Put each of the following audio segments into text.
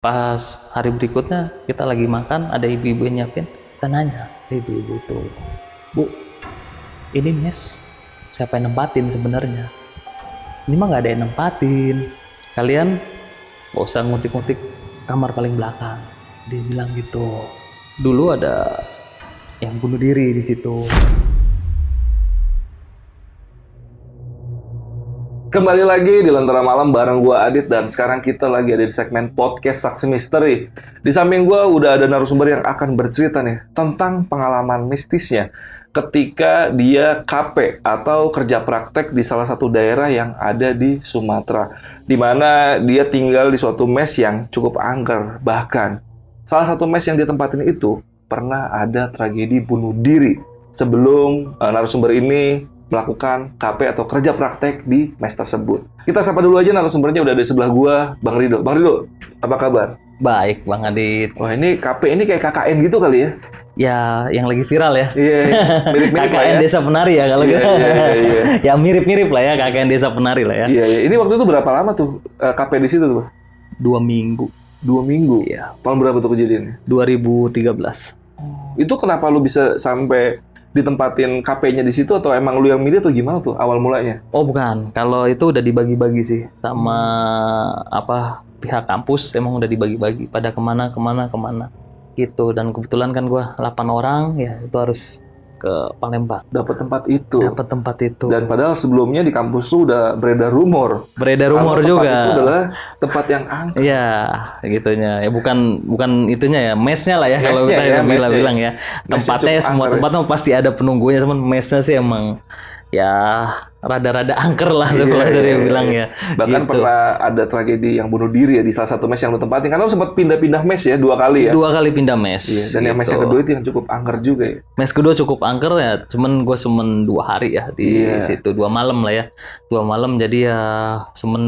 Pas hari berikutnya kita lagi makan, ada ibu-ibu yang nyiapin. Kita nanya ke ibu-ibu itu, "Bu, ini mes siapa yang nempatin sebenarnya? Ini mah nggak ada yang nempatin. Kalian nggak usah ngutik-ngutik kamar paling belakang." Dia bilang gitu. Dulu ada yang bunuh diri di situ. Kembali lagi di Lentera Malam bareng gua Adit, dan sekarang kita lagi ada di segmen podcast Saksi Misteri. Di samping gua udah ada narasumber yang akan bercerita nih tentang pengalaman mistisnya ketika dia KP atau kerja praktek di salah satu daerah yang ada di Sumatera, di mana dia tinggal di suatu mes yang cukup angker. Bahkan salah satu mes yang ditempatin itu pernah ada tragedi bunuh diri sebelum narasumber ini melakukan KP atau kerja praktek di mes tersebut. Kita sapa dulu aja narasumbernya, udah ada di sebelah gua, Bang Rido. Bang Rido, apa kabar? Baik, Bang Adit. Wah, ini KP ini kayak KKN gitu kali ya? Ya, yang lagi viral ya. Iya, mirip-mirip lah KKN ya. Desa Penari ya kalau Iya, gitu. iya. Ya mirip-mirip lah ya KKN Desa Penari lah ya. Iya, iya. Ini waktu itu berapa lama tuh KP di situ tuh? 2 minggu. 2 minggu? Iya. Tahun berapa tuh kejadiannya? 2013. Itu kenapa lu bisa sampai ditempatin KP-nya di situ, atau emang lu yang milih atau gimana tuh awal mulanya? Oh bukan, kalau itu udah dibagi-bagi sih sama pihak kampus, emang udah dibagi-bagi pada kemana gitu. Dan kebetulan kan gua 8 orang ya, itu harus ke Palembang. Dapat tempat itu. Dapat tempat itu. Dan padahal sebelumnya di kampus tuh udah beredar rumor. Beredar Kalau rumor tempat juga. itu adalah tempat yang angker. Iya, gitunya. Ya bukan itunya ya, mesnya lah ya kalau Mesnya kita ya, bilang ya. Mesnya Tempatnya cukup semua angker ya. tempatnya pasti ada penunggunya, cuman mesnya sih emang ya rada-rada angker lah Iya, sebelah iya, saya iya. bilang ya. Bahkan Gitu. pernah ada tragedi yang bunuh diri ya di salah satu mes yang lu tempatin. Karena lu sempat pindah-pindah mes ya 2 kali ya. 2 kali pindah mes. Iya, dan yang mes gitu. yang kedua itu yang cukup angker juga ya. Mes kedua cukup angker ya, cuman gue semen 2 hari ya di Iya. situ, 2 malam lah ya. 2 malam jadi ya semen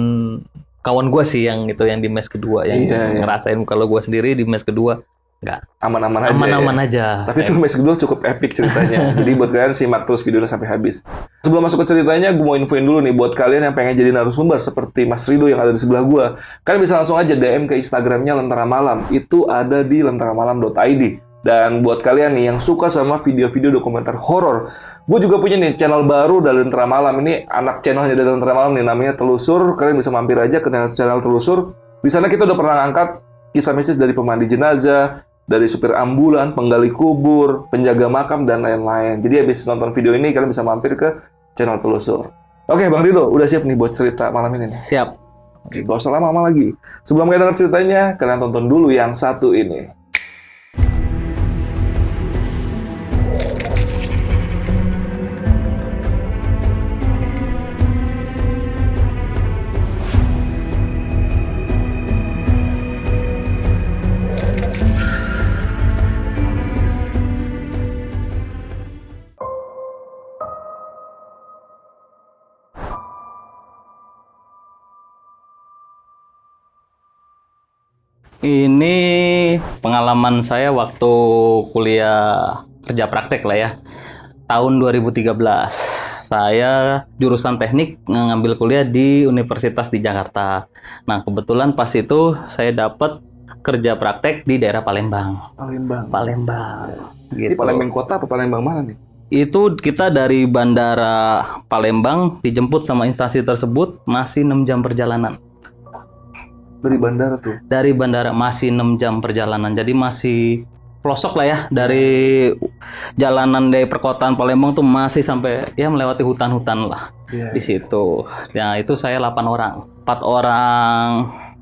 kawan gue sih yang itu yang di mes kedua yang Iya, iya. ngerasain. Kalau gue sendiri di mes kedua nggak, Aman-aman aja aman-aman ya. aja. Tapi itu mes kedua cukup epic ceritanya. Jadi buat kalian simak terus videonya sampai habis. Sebelum masuk ke ceritanya, gue mau infoin dulu nih buat kalian yang pengen jadi narasumber seperti Mas Rido yang ada di sebelah gue. Kalian bisa langsung aja DM ke Instagramnya Lentera Malam. Itu ada di lenteramalam.id. Dan buat kalian nih yang suka sama video-video dokumenter horor, gue juga punya nih channel baru dari Lentera Malam. Ini anak channelnya dari Lentera Malam nih, namanya Telusur. Kalian bisa mampir aja ke channel Telusur. Di sana kita udah pernah ngangkat kisah mistis dari pemandi jenazah, dari supir ambulan, penggali kubur, penjaga makam, dan lain-lain. Jadi habis nonton video ini, kalian bisa mampir ke channel Telusur. Oke, Bang Rido, udah siap nih buat cerita malam ini nih? Siap. Oke, gak usah lama-lama lagi. Sebelum kalian denger ceritanya, kalian tonton dulu yang satu ini. Ini pengalaman saya waktu kuliah kerja praktek lah ya. Tahun 2013. Saya jurusan teknik ngambil kuliah di universitas di Jakarta. Nah, kebetulan pas itu saya dapat kerja praktek di daerah Palembang. Palembang. Ini Gitu. Palembang kota apa Palembang mana nih? Itu kita dari bandara Palembang dijemput sama instansi tersebut masih 6 jam perjalanan. Dari bandara tuh. Dari bandara masih 6 jam perjalanan, jadi masih pelosok lah ya. Dari jalanan dari perkotaan Palembang tuh masih sampai ya melewati hutan-hutan lah Iya. di situ. Nah itu saya 8 orang, 4 orang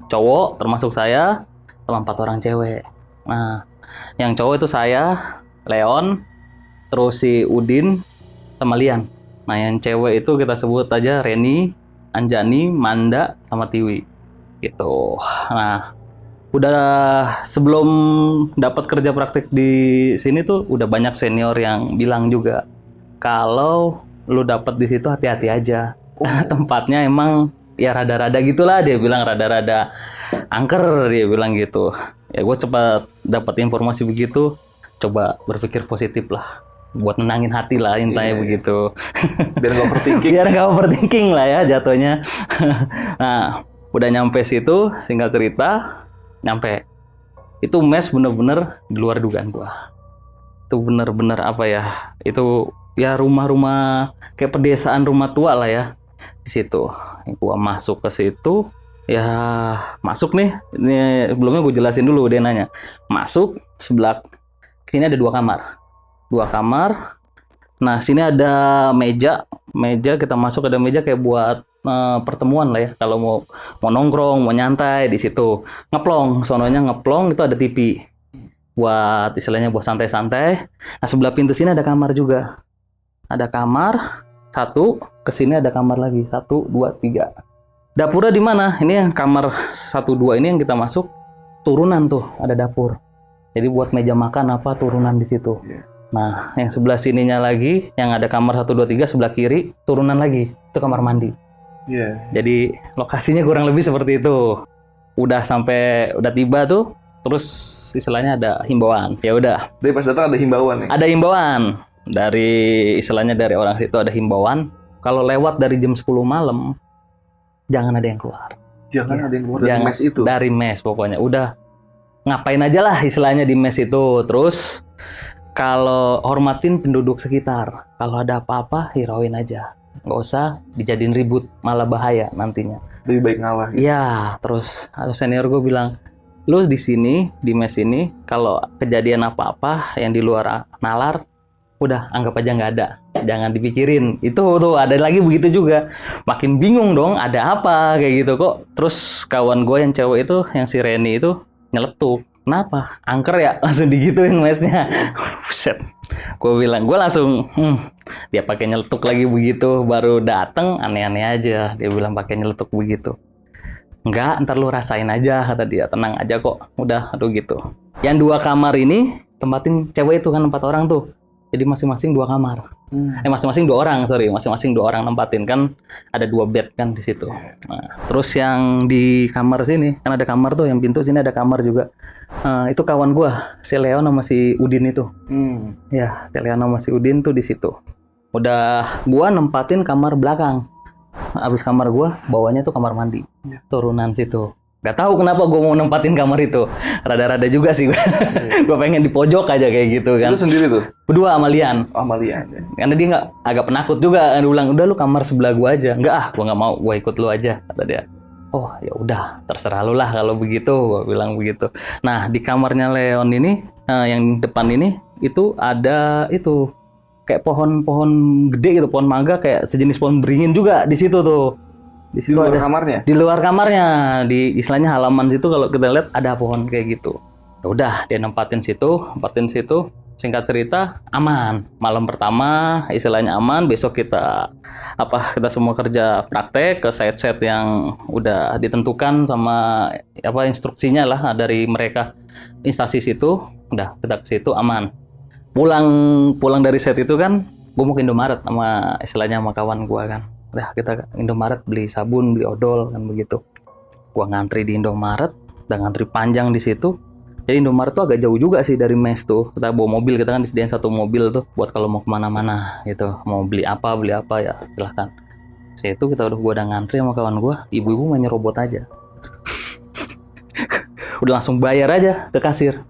cowok termasuk saya, sama 4 orang cewek. Nah yang cowok itu saya, Leon, terus si Udin sama Lian. Nah yang cewek itu kita sebut aja Reni, Anjani, Manda, sama Tiwi gitu. Nah udah sebelum dapat kerja praktik di sini tuh udah banyak senior yang bilang juga kalau lu dapat di situ hati-hati aja. Tempatnya emang ya rada-rada gitulah, dia bilang rada-rada angker, dia bilang gitu. Ya gue cepat dapat informasi begitu, coba berpikir positif lah buat nenangin hati lah intinya begitu. Biar nggak overthinking. Biar nggak overthinking lah ya jatuhnya. Nah udah nyampe situ, singkat cerita nyampe. Itu mes bener-bener di luar dugaan gua. Itu bener-bener apa ya? Itu ya rumah-rumah kayak pedesaan, rumah tua lah ya di situ. Gua masuk ke situ, ya masuk nih. Ini sebelumnya gue jelasin dulu, dia nanya. Masuk sebelah sini ada 2 kamar. 2 kamar. Nah, sini ada meja. Meja kita masuk, ada meja kayak buat pertemuan lah ya. Kalau mau nongkrong, mau nyantai di situ. Ngeplong, sononya ngeplong itu ada TV. Buat istilahnya buat santai-santai. Nah, sebelah pintu sini ada kamar juga. Ada kamar 1, ke sini ada kamar lagi 1, 2, 3. Dapurnya di mana? Ini yang kamar 1, 2 ini yang kita masuk turunan tuh, ada dapur. Jadi buat meja makan apa turunan di situ. Nah, yang sebelah sininya lagi yang ada kamar 1, 2, 3 sebelah kiri turunan lagi. Itu kamar mandi. Jadi lokasinya kurang lebih seperti itu. Udah tiba tuh, terus istilahnya ada himbauan. Ya udah. Jadi pas datang ada himbauan nih. Ada himbauan dari istilahnya dari orang situ, ada himbauan. Kalau lewat dari jam 10 malam, jangan ada yang keluar. Jangan ada yang keluar dari mes itu. Dari mes pokoknya. Udah ngapain aja lah istilahnya di mes itu. Terus kalau hormatin penduduk sekitar. Kalau ada apa-apa, hirauin aja. Nggak usah dijadiin ribut, malah bahaya nantinya. Lebih baik ngalah gitu. Iya, terus senior gue bilang, lu di sini, di mes ini, kalau kejadian apa-apa yang di luar nalar, udah anggap aja nggak ada. Jangan dipikirin. Itu tuh ada lagi begitu juga. Makin bingung dong, ada apa kayak gitu kok. Terus kawan gue yang cewek itu, yang si Reni itu nyeletuk. Kenapa? Angker ya? Langsung digituin mesnya. Buset. Gue bilang, gue langsung, dia pakai nyeletuk lagi begitu, baru dateng aneh-aneh aja. Dia bilang pakai nyeletuk begitu. Enggak, ntar lu rasain aja, kata dia. Tenang aja kok. Udah, aduh gitu. Yang 2 kamar ini tempatin cewek itu kan 4 orang tuh. Jadi masing-masing 2 kamar. Masing-masing 2 orang, masing-masing 2 orang nempatin kan, ada 2 bed kan di situ. Nah, terus yang di kamar sini kan ada kamar tuh, yang pintu sini ada kamar juga. Itu kawan gua, si Leon sama si Udin itu. Ya, si Leon sama si Udin tuh di situ. Udah gua nempatin kamar belakang. Abis kamar gua, bawahnya tuh kamar mandi. Turunan situ. Gak tahu kenapa gue mau nempatin kamar itu. Rada-rada juga sih. Gue pengen di pojok aja kayak gitu kan. Itu sendiri tuh? Berdua sama Lian. Oh, sama Lian. Ya. Karena dia agak penakut juga. Dia bilang, udah lu kamar sebelah gue aja. Enggak gue nggak mau. Gue ikut lu aja, kata dia. Oh ya udah, terserah lu lah kalau begitu. Gue bilang begitu. Nah di kamarnya Leon ini, yang depan ini, itu ada itu kayak pohon-pohon gede gitu, pohon mangga kayak sejenis pohon beringin juga di situ tuh. Di luar kamarnya? Di luar kamarnya, di istilahnya halaman situ kalau kita lihat ada pohon kayak gitu. Ya udah, dia nempatin situ. Singkat cerita, aman. Malam pertama istilahnya aman. Besok kita semua kerja praktek ke site-site yang udah ditentukan sama instruksinya lah dari mereka instansi situ. Udah kita ke situ aman. Pulang dari site itu kan, gue mau ke Indomaret sama istilahnya sama kawan gue kan. Udah kita ke Indomaret beli sabun, beli odol kan begitu. Gua ngantri di Indomaret, udah ngantri panjang di situ. Jadi Indomaret tuh agak jauh juga sih dari mes tuh. Kita bawa mobil, kita kan disediain 1 mobil tuh buat kalau mau kemana-mana gitu. Mau beli apa ya silahkan. Situ gua udah ngantri sama kawan gua, ibu-ibu main nyerobot aja. Udah langsung bayar aja ke kasir.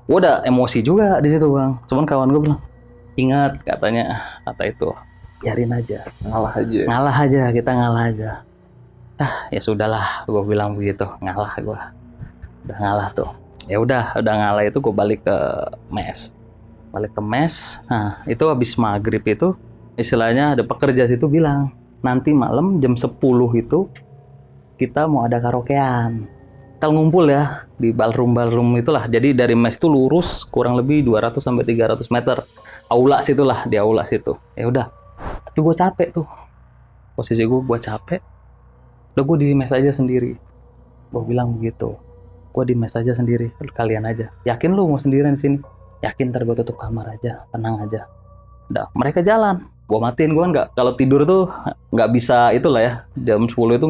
Gua udah emosi juga di situ bang. Cuman kawan gua bilang, ingat kata itu. Biarin aja, ngalah aja, kita ngalah aja. Ya sudahlah, gue bilang begitu, ngalah gue, udah ngalah tuh. Ya udah ngalah itu gue balik ke mes. Nah itu habis maghrib itu, istilahnya ada pekerja situ bilang, nanti malam jam 10 itu kita mau ada karaokean. Kita ngumpul ya di ballroom itulah. Jadi dari mes itu lurus kurang lebih 200 sampai 300 meter. Aula situlah, di aula situ. Ya udah. Tapi gue capek tuh, posisi gue capek. Udah gue di mes aja sendiri. Gue bilang begitu, gue di mes aja sendiri, kalian aja. Yakin lu mau sendirian di sini? Yakin, ntar gue tutup kamar aja, tenang aja. Udah, mereka jalan. Gue matiin, gue nggak, kalau tidur tuh nggak bisa itulah ya. Jam 10 itu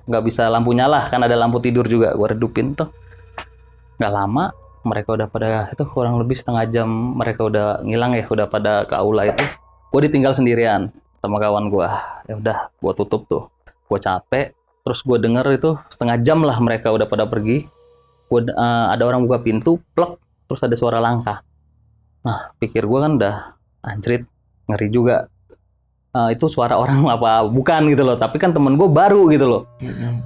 nggak bisa lampu nyala, kan ada lampu tidur juga. Gue redupin tuh. Nggak lama, mereka udah pada itu kurang lebih setengah jam. Mereka udah ngilang ya, udah pada ke aula itu. Gue ditinggal sendirian sama kawan gue. Ya udah, gue tutup tuh. Gue capek. Terus gue denger itu setengah jam lah mereka udah pada pergi. Ada orang buka pintu, plek, terus ada suara langkah. Nah, pikir gue kan udah anjrit, ngeri juga. Itu suara orang apa bukan gitu loh. Tapi kan temen gue baru gitu loh.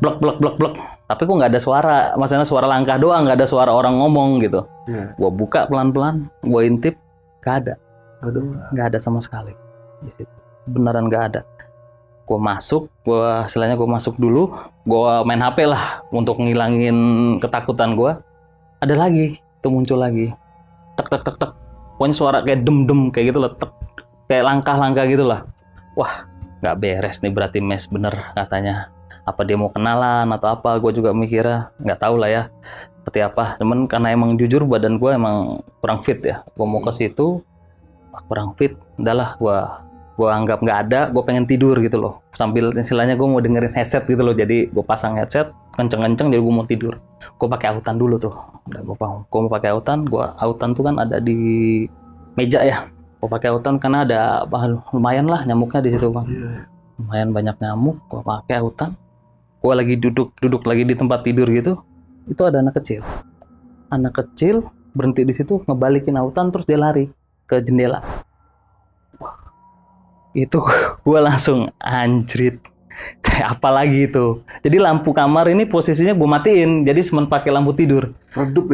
Blek blek blek blek. Tapi kok nggak ada suara, maksudnya suara langkah doang, nggak ada suara orang ngomong gitu. Gue buka pelan-pelan, gue intip, nggak ada. Nggak ada sama sekali di situ. Beneran nggak ada. Gue masuk, istilahnya gue masuk dulu, gue main HP lah untuk ngilangin ketakutan gue. Ada lagi, itu muncul lagi, tek tek tek tek, pokoknya suara kayak dem dem kayak gitu lah, tek, kayak langkah gitu lah. Wah, nggak beres nih berarti mes bener katanya. Apa dia mau kenalan atau apa? Gue juga mikirnya nggak tahu lah ya, seperti apa. Cuman karena emang jujur badan gue emang kurang fit ya, gue mau ke situ kurang fit, udahlah gue anggap nggak ada, gue pengen tidur gitu loh, sambil istilahnya gue mau dengerin headset gitu loh, jadi gue pasang headset kenceng-kenceng, jadi gue mau tidur, gue pakai autan dulu tuh, udah gue mau pakai autan, autan tuh kan ada di meja ya, gue pakai autan karena ada lumayan lah nyamuknya di situ bang, lumayan banyak nyamuk, gue pakai autan, gue lagi duduk lagi di tempat tidur gitu, itu ada anak kecil berhenti di situ ngebalikin autan terus dia lari ke jendela. Itu gue langsung anjrit, apalagi itu. Jadi lampu kamar ini posisinya gue matiin, jadi cuma pakai lampu tidur. Redup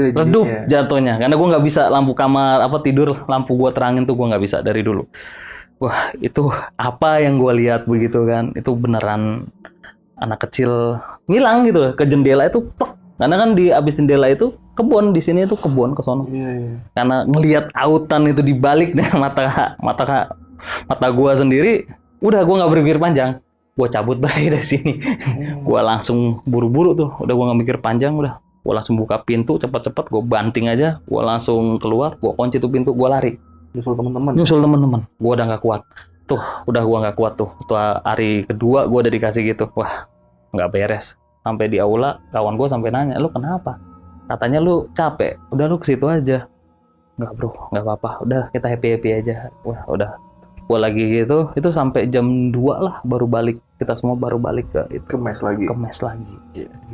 jatuhnya, karena gue nggak bisa lampu kamar tidur lampu gue terangin tuh gue nggak bisa dari dulu. Wah itu apa yang gue lihat begitu kan? Itu beneran anak kecil ngilang gitu ke jendela itu, plek. Karena kan di abis jendela itu kebun, di sini itu kebun ke sono. Karena ngelihat autan itu dibalik dengan mata gue sendiri, udah gue nggak berpikir panjang, gue cabut balik dari sini. Gue langsung buru-buru tuh, udah gue nggak mikir panjang, udah gue langsung buka pintu cepet-cepet, gue banting aja, gue langsung keluar, gue kunci tuh pintu, gue lari. Nyusul teman-teman, gue udah nggak kuat. Udah gue nggak kuat tuh. Hari kedua gue udah dikasih gitu, wah nggak beres. Sampai di aula, kawan gue sampai nanya, lu kenapa? Katanya lu capek, udah lu ke situ aja. Nggak bro, nggak apa-apa, udah kita happy aja. Wah udah. Gue lagi gitu, itu sampai jam 2 lah baru balik, kita semua baru balik ke mes lagi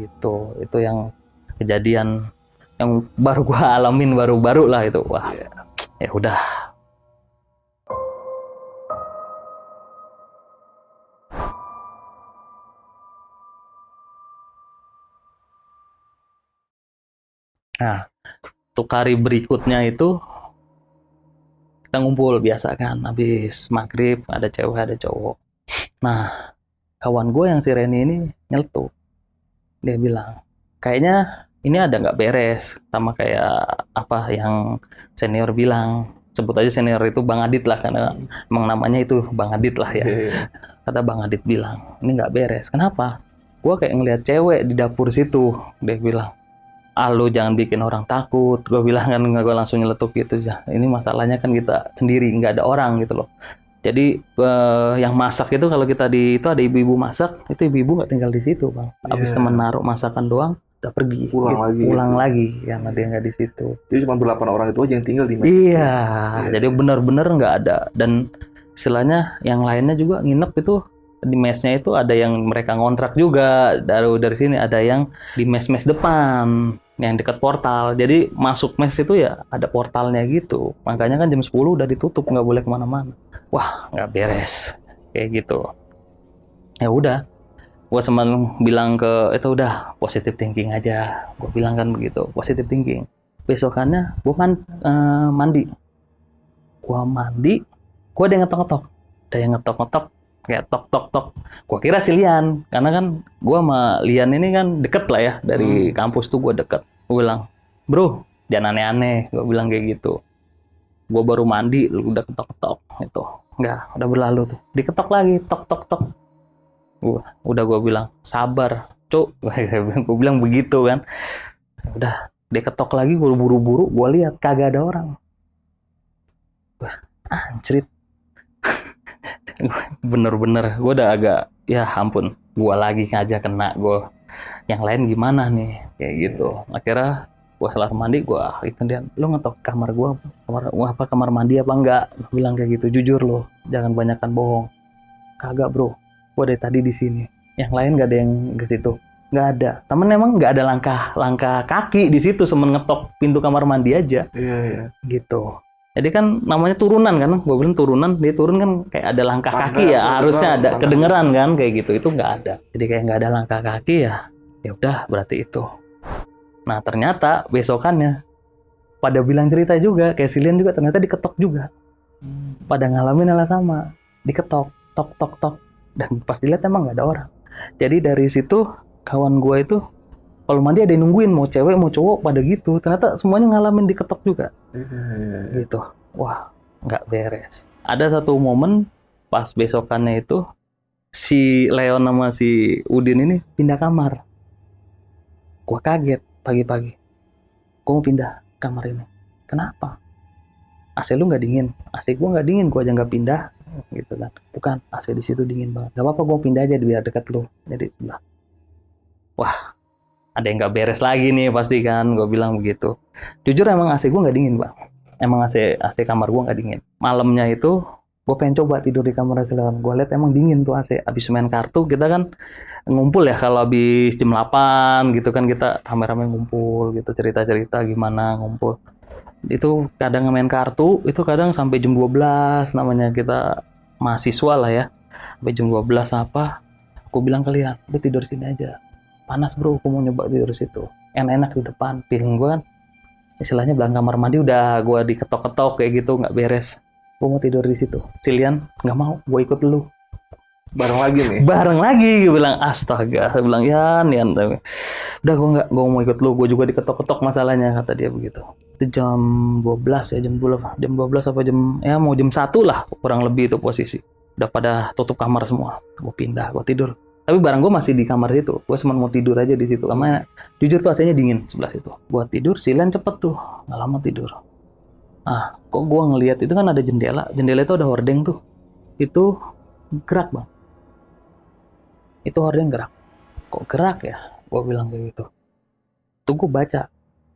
gitu. Itu yang kejadian yang baru gue alamin baru lah itu. Wah ya udah. Nah untuk hari berikutnya itu kita ngumpul biasa kan, habis maghrib ada cewek ada cowok. Nah kawan gue yang si Reni ini nyeletuk, dia bilang kayaknya ini ada nggak beres, sama kayak apa yang senior bilang, sebut aja senior itu Bang Adit lah karena emang namanya itu Bang Adit lah ya. Kata Bang Adit bilang ini nggak beres. Kenapa? Gue kayak ngeliat cewek di dapur situ. Dia bilang, lu jangan bikin orang takut. Gue bilang kan, gue langsung nyeletuk gitu ya. Ini masalahnya kan kita sendiri, nggak ada orang gitu loh. Jadi yang masak itu kalau kita itu ada ibu-ibu masak, itu ibu-ibu nggak tinggal di situ bang. Abis temen naruh masakan doang, udah pergi. Pulang lagi, karena dia nggak di situ. Jadi cuma 8 orang itu aja yang tinggal di mes. Iya, jadi benar-benar nggak ada. Dan istilahnya yang lainnya juga nginep itu di mesnya itu ada yang mereka ngontrak juga dari sini, ada yang di mes-mes depan yang dekat portal. Jadi masuk mes itu ya ada portalnya gitu. Makanya kan jam 10 udah ditutup, nggak boleh kemana-mana. Wah nggak beres kayak gitu. Ya udah, gue sempat bilang ke itu udah positive thinking aja. Gue bilang kan begitu, positive thinking. Besokannya gue mandi. Gue ada yang ngetok-ngetok, kayak tok-tok-tok. Gue kira si Lian, karena kan gue sama Lian ini kan deket lah ya, dari kampus tuh gue deket. Gue bilang, bro, jangan aneh-aneh, gue bilang kayak gitu. Gue baru mandi, lu udah ketok-ketok, itu. Enggak, udah berlalu tuh. Diketok lagi, tok-tok-tok. Udah gue bilang, sabar, cuk. Gue bilang begitu kan. Udah, dia ketok lagi, gue buru-buru, gue lihat kagak ada orang. Wah, anjrit. Bener-bener gue udah agak ya ampun, gue lagi ngajak kena gue, yang lain gimana nih kayak gitu. Akhirnya gue setelah mandi, gue itu dia, lo ngetok kamar gue, kamar mandi apa enggak? Gue bilang kayak gitu, jujur lo, jangan banyakkan bohong. Kagak bro, gue dari tadi di sini, yang lain gak ada yang ke situ. nggak ada. Temen emang nggak ada langkah kaki di situ, semen ngetok pintu kamar mandi aja. Iya. Gitu. Jadi kan namanya turunan kan, gue bilang turunan, dia turun kan kayak ada langkah Tangga, kaki ya, suara harusnya ada langkah kedengeran kan kayak gitu, itu nggak ada. Jadi kayak nggak ada langkah kaki ya, ya udah berarti itu. Nah ternyata besokannya pada bilang cerita juga, kayak si Lian juga ternyata diketok juga. Pada ngalamin hal sama, diketok, tok, dan pas dilihat emang nggak ada orang. Jadi dari situ kawan gue itu kalau mandi ada yang nungguin, mau cewek mau cowok pada gitu. Ternyata semuanya ngalamin diketok juga. Gitu. Wah, nggak beres. Ada satu momen pas besokannya itu si Leon sama si Udin ini pindah kamar. Gua kaget pagi-pagi. Gua mau pindah kamar ini. Kenapa? AC lu nggak dingin. AC gua nggak dingin, gua aja nggak pindah. Gitu kan. Bukan, AC di situ dingin banget. Gak apa-apa, gua pindah aja biar dekat lu. Jadi sebelah. Wah, ada yang nggak beres lagi nih pasti kan, gue bilang begitu. Jujur emang AC gue nggak dingin bang, emang AC kamar gue nggak dingin. Malamnya itu gue pengen coba tidur di kamar AC Leon, gue lihat emang dingin tuh AC. Abis main kartu kita kan ngumpul ya, kalau habis jam 8 gitu kan kita rame-rame ngumpul gitu, cerita-cerita gimana ngumpul. Itu kadang main kartu, itu kadang sampai jam 12 namanya kita mahasiswa lah ya. Sampai jam 12 apa, aku bilang kalian, udah tidur sini aja. Panas bro, aku mau nyoba tidur situ. Enak-enak di depan. Feeling gue kan, istilahnya belakang kamar mandi udah gue diketok-ketok kayak gitu, nggak beres. Gue mau tidur di situ. Cilian nggak mau, gue ikut dulu. Bareng lagi nih? Bareng lagi, gue bilang astaga. Gue bilang Yan. Udah gue mau ikut lu. Gue juga diketok-ketok masalahnya, kata dia begitu. Itu jam 12 ya, jam 12 apa jam, ya mau jam 1 lah kurang lebih itu posisi. Udah pada tutup kamar semua. Gue pindah, gue tidur. Tapi barang gue masih di kamar situ. Gue cuma mau tidur aja di situ. Karena jujur tuh AC-nya dingin sebelah situ. Gue tidur, Silen cepet tuh. Nggak lama tidur. Ah, kok gue ngelihat itu kan ada jendela. Jendela itu ada hordeng tuh. Itu gerak bang. Itu hordeng gerak. Kok gerak ya? Gue bilang kayak gitu. Tuh gue baca.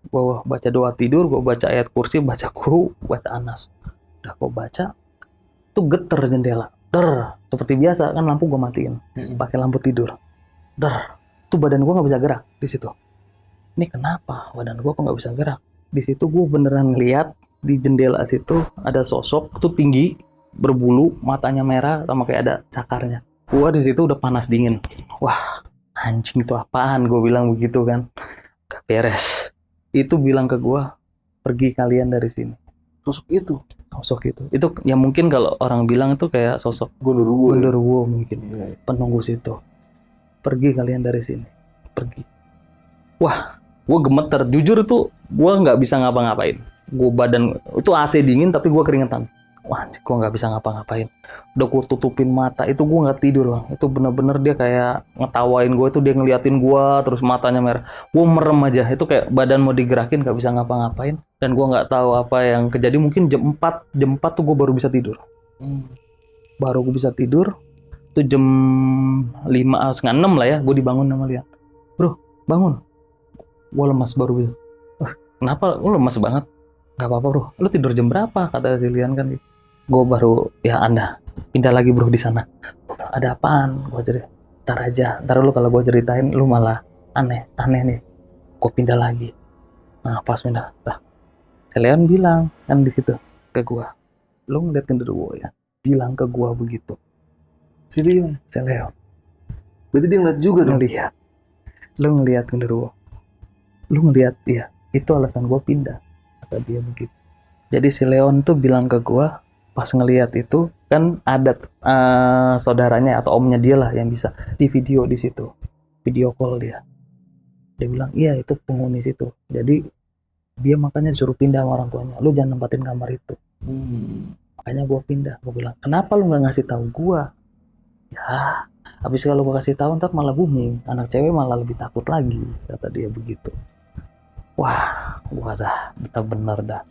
Gue baca doa tidur, gue baca ayat kursi, baca kuru, baca anas. Udah gue baca. Tuh geter jendela. Der, seperti biasa kan lampu gue matiin, pakai lampu tidur. Der, tuh badan gue nggak bisa gerak di situ. Ini kenapa badan gue kok nggak bisa gerak? Di situ gue beneran lihat di jendela situ ada sosok tuh tinggi, berbulu, matanya merah sama kayak ada cakarnya. Gue di situ udah panas dingin. Wah, anjing itu apaan? Gue bilang begitu kan. Gak beres. Itu bilang ke gue, pergi kalian dari sini. Sosok itu ya mungkin kalau orang bilang itu kayak sosok Gondorwo mungkin, penunggu situ. Pergi kalian dari sini, pergi. Wah, gue gemeter, jujur tuh gue nggak bisa ngapa-ngapain. Gue badan itu AC dingin tapi gue keringetan. Wah, gue nggak bisa ngapa-ngapain. Udah gue tutupin mata, itu gue nggak tidur bang. Itu bener-bener dia kayak ngetawain gue, itu dia ngeliatin gue terus matanya merah. Gue merem aja, itu kayak badan mau digerakin nggak bisa ngapa-ngapain. Dan gue nggak tahu apa yang kejadian. Mungkin jam 4 tuh gue baru bisa tidur. Baru gue bisa tidur. Itu jam 5, setengah 6 lah ya, gue dibangun sama Lian. Bro, bangun. Gue lemas baru bisa. Kenapa lu lemas banget? Gak apa-apa bro, lu tidur jam berapa? Kata si Lian kan. Gue baru, ya Anda pindah lagi bro di sana. Ada apaan? Gue cerita, ntar aja. Ntar lu kalau gue ceritain, lu malah aneh nih. Gue pindah lagi. Nah pas pindah, si Leon bilang kan di situ ke gue, lu ngeliat genderuwo ya? Bilang ke gue begitu. Si Leon. Berarti dia ngeliat juga dong? Ngeliat. Lu ngeliat genderuwo. Lu ngeliat, iya. Itu alasan gue pindah. Kata dia begitu. Jadi si Leon tuh bilang ke gue, pas ngelihat itu kan ada saudaranya atau omnya dia lah yang bisa di video di situ, video call dia bilang iya itu penghuni situ. Jadi dia makanya disuruh pindah sama orang tuanya, lu jangan nempatin kamar itu. Makanya gue pindah. Gue bilang kenapa lu nggak ngasih tahu gue? Ya habis kalau gue kasih tahu ntar malah booming, anak cewek malah lebih takut lagi, kata dia begitu. Wah, gua bener dah,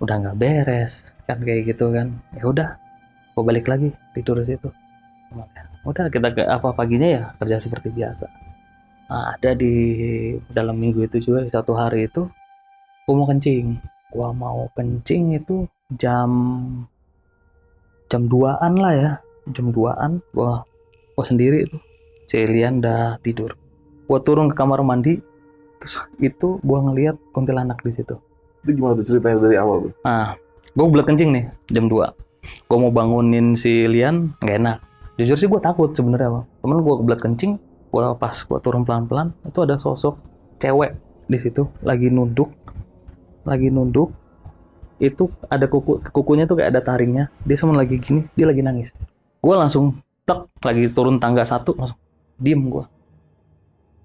udah nggak beres kan kayak gitu kan. Ya udah, gua balik lagi tidur di situ. Udah kita ke apa paginya ya kerja seperti biasa. Nah, ada di dalam minggu itu juga satu hari itu, gua mau kencing itu jam 2-an lah ya, jam 2-an. Gua sendiri itu, Celian udah tidur. Gue turun ke kamar mandi, terus itu gue ngeliat kuntilanak di situ. Itu gimana tuh ceritanya dari awal tuh? Nah, gue belet kencing nih jam 2. Gue mau bangunin si Lian, nggak enak. Jujur sih gue takut sebenarnya, Bang. Cuman gue kebelet kencing, pas gue turun pelan-pelan, itu ada sosok cewek di situ lagi nunduk. Itu ada kukunya tuh kayak ada taringnya. Dia sama lagi gini, dia lagi nangis. Gue langsung lagi turun tangga 1, langsung diem gue.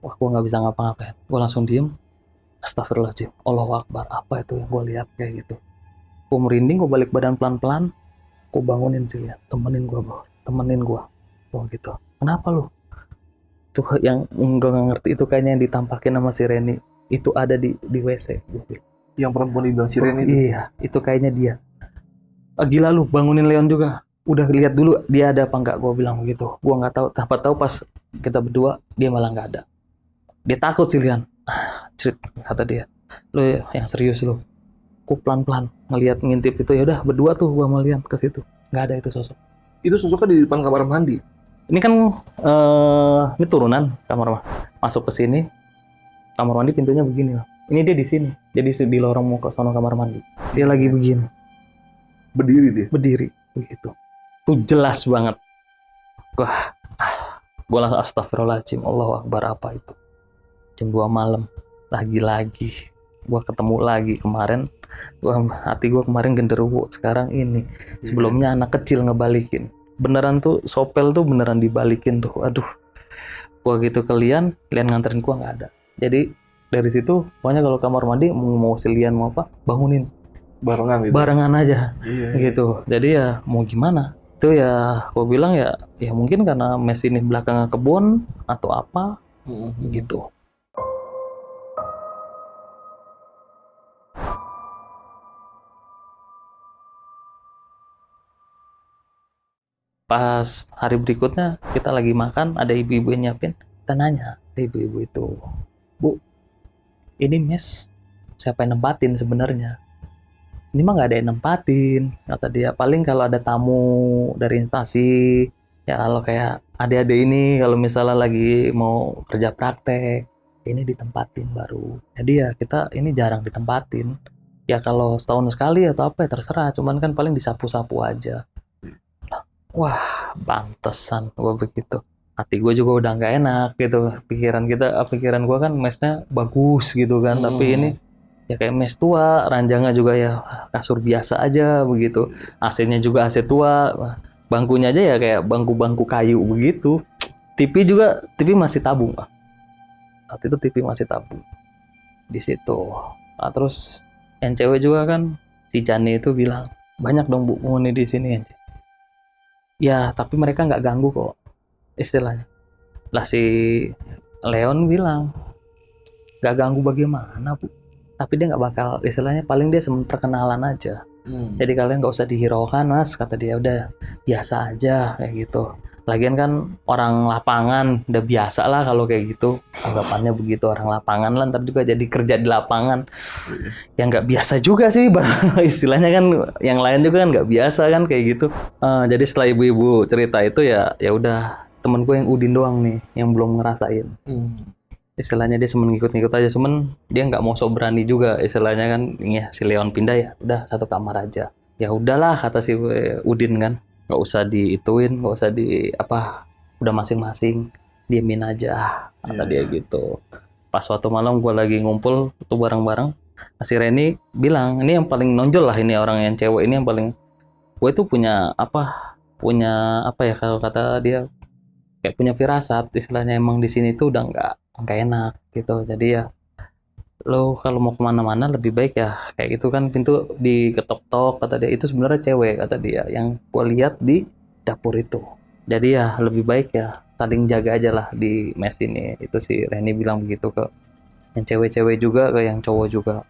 Wah, gue nggak bisa ngapa-ngapain. Gue langsung diem. Astagfirullahaladzim, Allahu Akbar, apa itu yang gue lihat kayak gitu. Gue merinding, gue balik badan pelan-pelan. Gue bangunin sih ya, temenin gue. Oh gitu. Kenapa lu? Tuh yang gue nggak ngerti itu kayaknya yang ditampakin sama si Reni. Itu ada di WC. Yang perempuan dibilang si Reni itu? Iya, itu kayaknya dia. Gila lu, bangunin Leon juga. Udah lihat dulu dia ada apa enggak, gue bilang begitu. Gue nggak tahu, tanpa tahu pas kita berdua dia malah nggak ada. Dia takut sih Lian. Cerit, kata dia. Lu yang serius lu. Aku pelan-pelan ngintip itu, ya udah berdua tuh gua sama Lian ke situ. Nggak ada itu sosok. Itu sosoknya di depan kamar mandi. Ini kan ini turunan kamar masuk ke sini. Kamar mandi pintunya begini loh. Ini dia di sini. Jadi di lorong mau ke sono kamar mandi. Dia lagi begini. Berdiri dia. Berdiri begitu. Tuh jelas banget. Wah, gua langsung astagfirullahaladzim, Allahu Akbar, apa itu? Jam 2 malam. Lagi-lagi gua ketemu lagi kemarin. Hati gue kemarin genderuwo, sekarang ini. Sebelumnya anak kecil ngebalikin. Beneran tuh, Sopel tuh beneran dibalikin tuh. Aduh, gue gitu ke Lian nganterin gue nggak ada. Jadi dari situ, pokoknya kalau kamar mandi mau si Lian mau apa, bangunin. Barengan gitu? Barengan aja, iya. Gitu. Jadi ya mau gimana? Itu ya, gue bilang ya mungkin karena mes ini belakangnya kebun atau apa, gitu. Pas hari berikutnya kita lagi makan, ada ibu-ibu yang nyiapin. Kita nanya ke ibu-ibu itu, Bu, ini mes siapa yang nempatin sebenarnya? Ini mah nggak ada yang nempatin, kata dia. Paling kalau ada tamu dari instansi, ya kalau kayak adik-adik ini kalau misalnya lagi mau kerja praktek, ini ditempatin baru. Jadi ya kita ini jarang ditempatin. Ya kalau setahun sekali atau apa ya terserah, cuman kan paling disapu-sapu aja. Wah, pantesan gue begitu. Hati gue juga udah nggak enak gitu. Pikiran gue kan mesnya bagus gitu kan. Tapi ini ya kayak mes tua, ranjangnya juga ya kasur biasa aja begitu. AC-nya juga AC tua. Bangkunya aja ya kayak bangku-bangku kayu begitu. TV masih tabung. Saat itu TV masih tabung. Di situ. Nah, terus yang cewek juga kan, si Jani itu bilang, banyak dong Bu penghuni di sini. Ya, tapi mereka nggak ganggu kok, istilahnya. Lah si Leon bilang, nggak ganggu bagaimana Bu? Tapi dia nggak bakal, istilahnya paling dia perkenalan aja. Jadi kalian nggak usah dihiraukan Mas, kata dia, udah biasa aja kayak gitu. Lagian kan orang lapangan, udah biasa lah kalau kayak gitu. Anggapannya begitu, orang lapangan lah, ntar juga jadi kerja di lapangan. Yang nggak biasa juga sih, istilahnya kan yang lain juga kan nggak biasa kan kayak gitu. Jadi setelah ibu-ibu cerita itu ya udah, temen gue yang Udin doang nih yang belum ngerasain. Istilahnya dia cuma ngikut-ngikut aja, cuman dia nggak mau sok berani juga, istilahnya kan ya si Leon pindah ya udah satu kamar aja. Ya udahlah kata si Udin kan, nggak usah diituin, nggak usah udah masing-masing diemin aja kata dia gitu. Pas suatu malam gue lagi ngumpul tuh bareng-bareng, si Reni bilang, ini yang paling nonjol lah, ini orang yang cewek ini yang paling, gue tuh punya apa ya kalau kata dia, kayak punya firasat, istilahnya emang di sini tuh udah nggak enak gitu. Jadi ya lo kalau mau kemana-mana lebih baik ya kayak gitu kan, pintu diketok-tok kata dia. Itu sebenarnya cewek kata dia yang gue lihat di dapur itu. Jadi ya lebih baik ya saling jaga aja lah di mes ini. Itu si Reni bilang begitu ke yang cewek-cewek juga, ke yang cowok juga.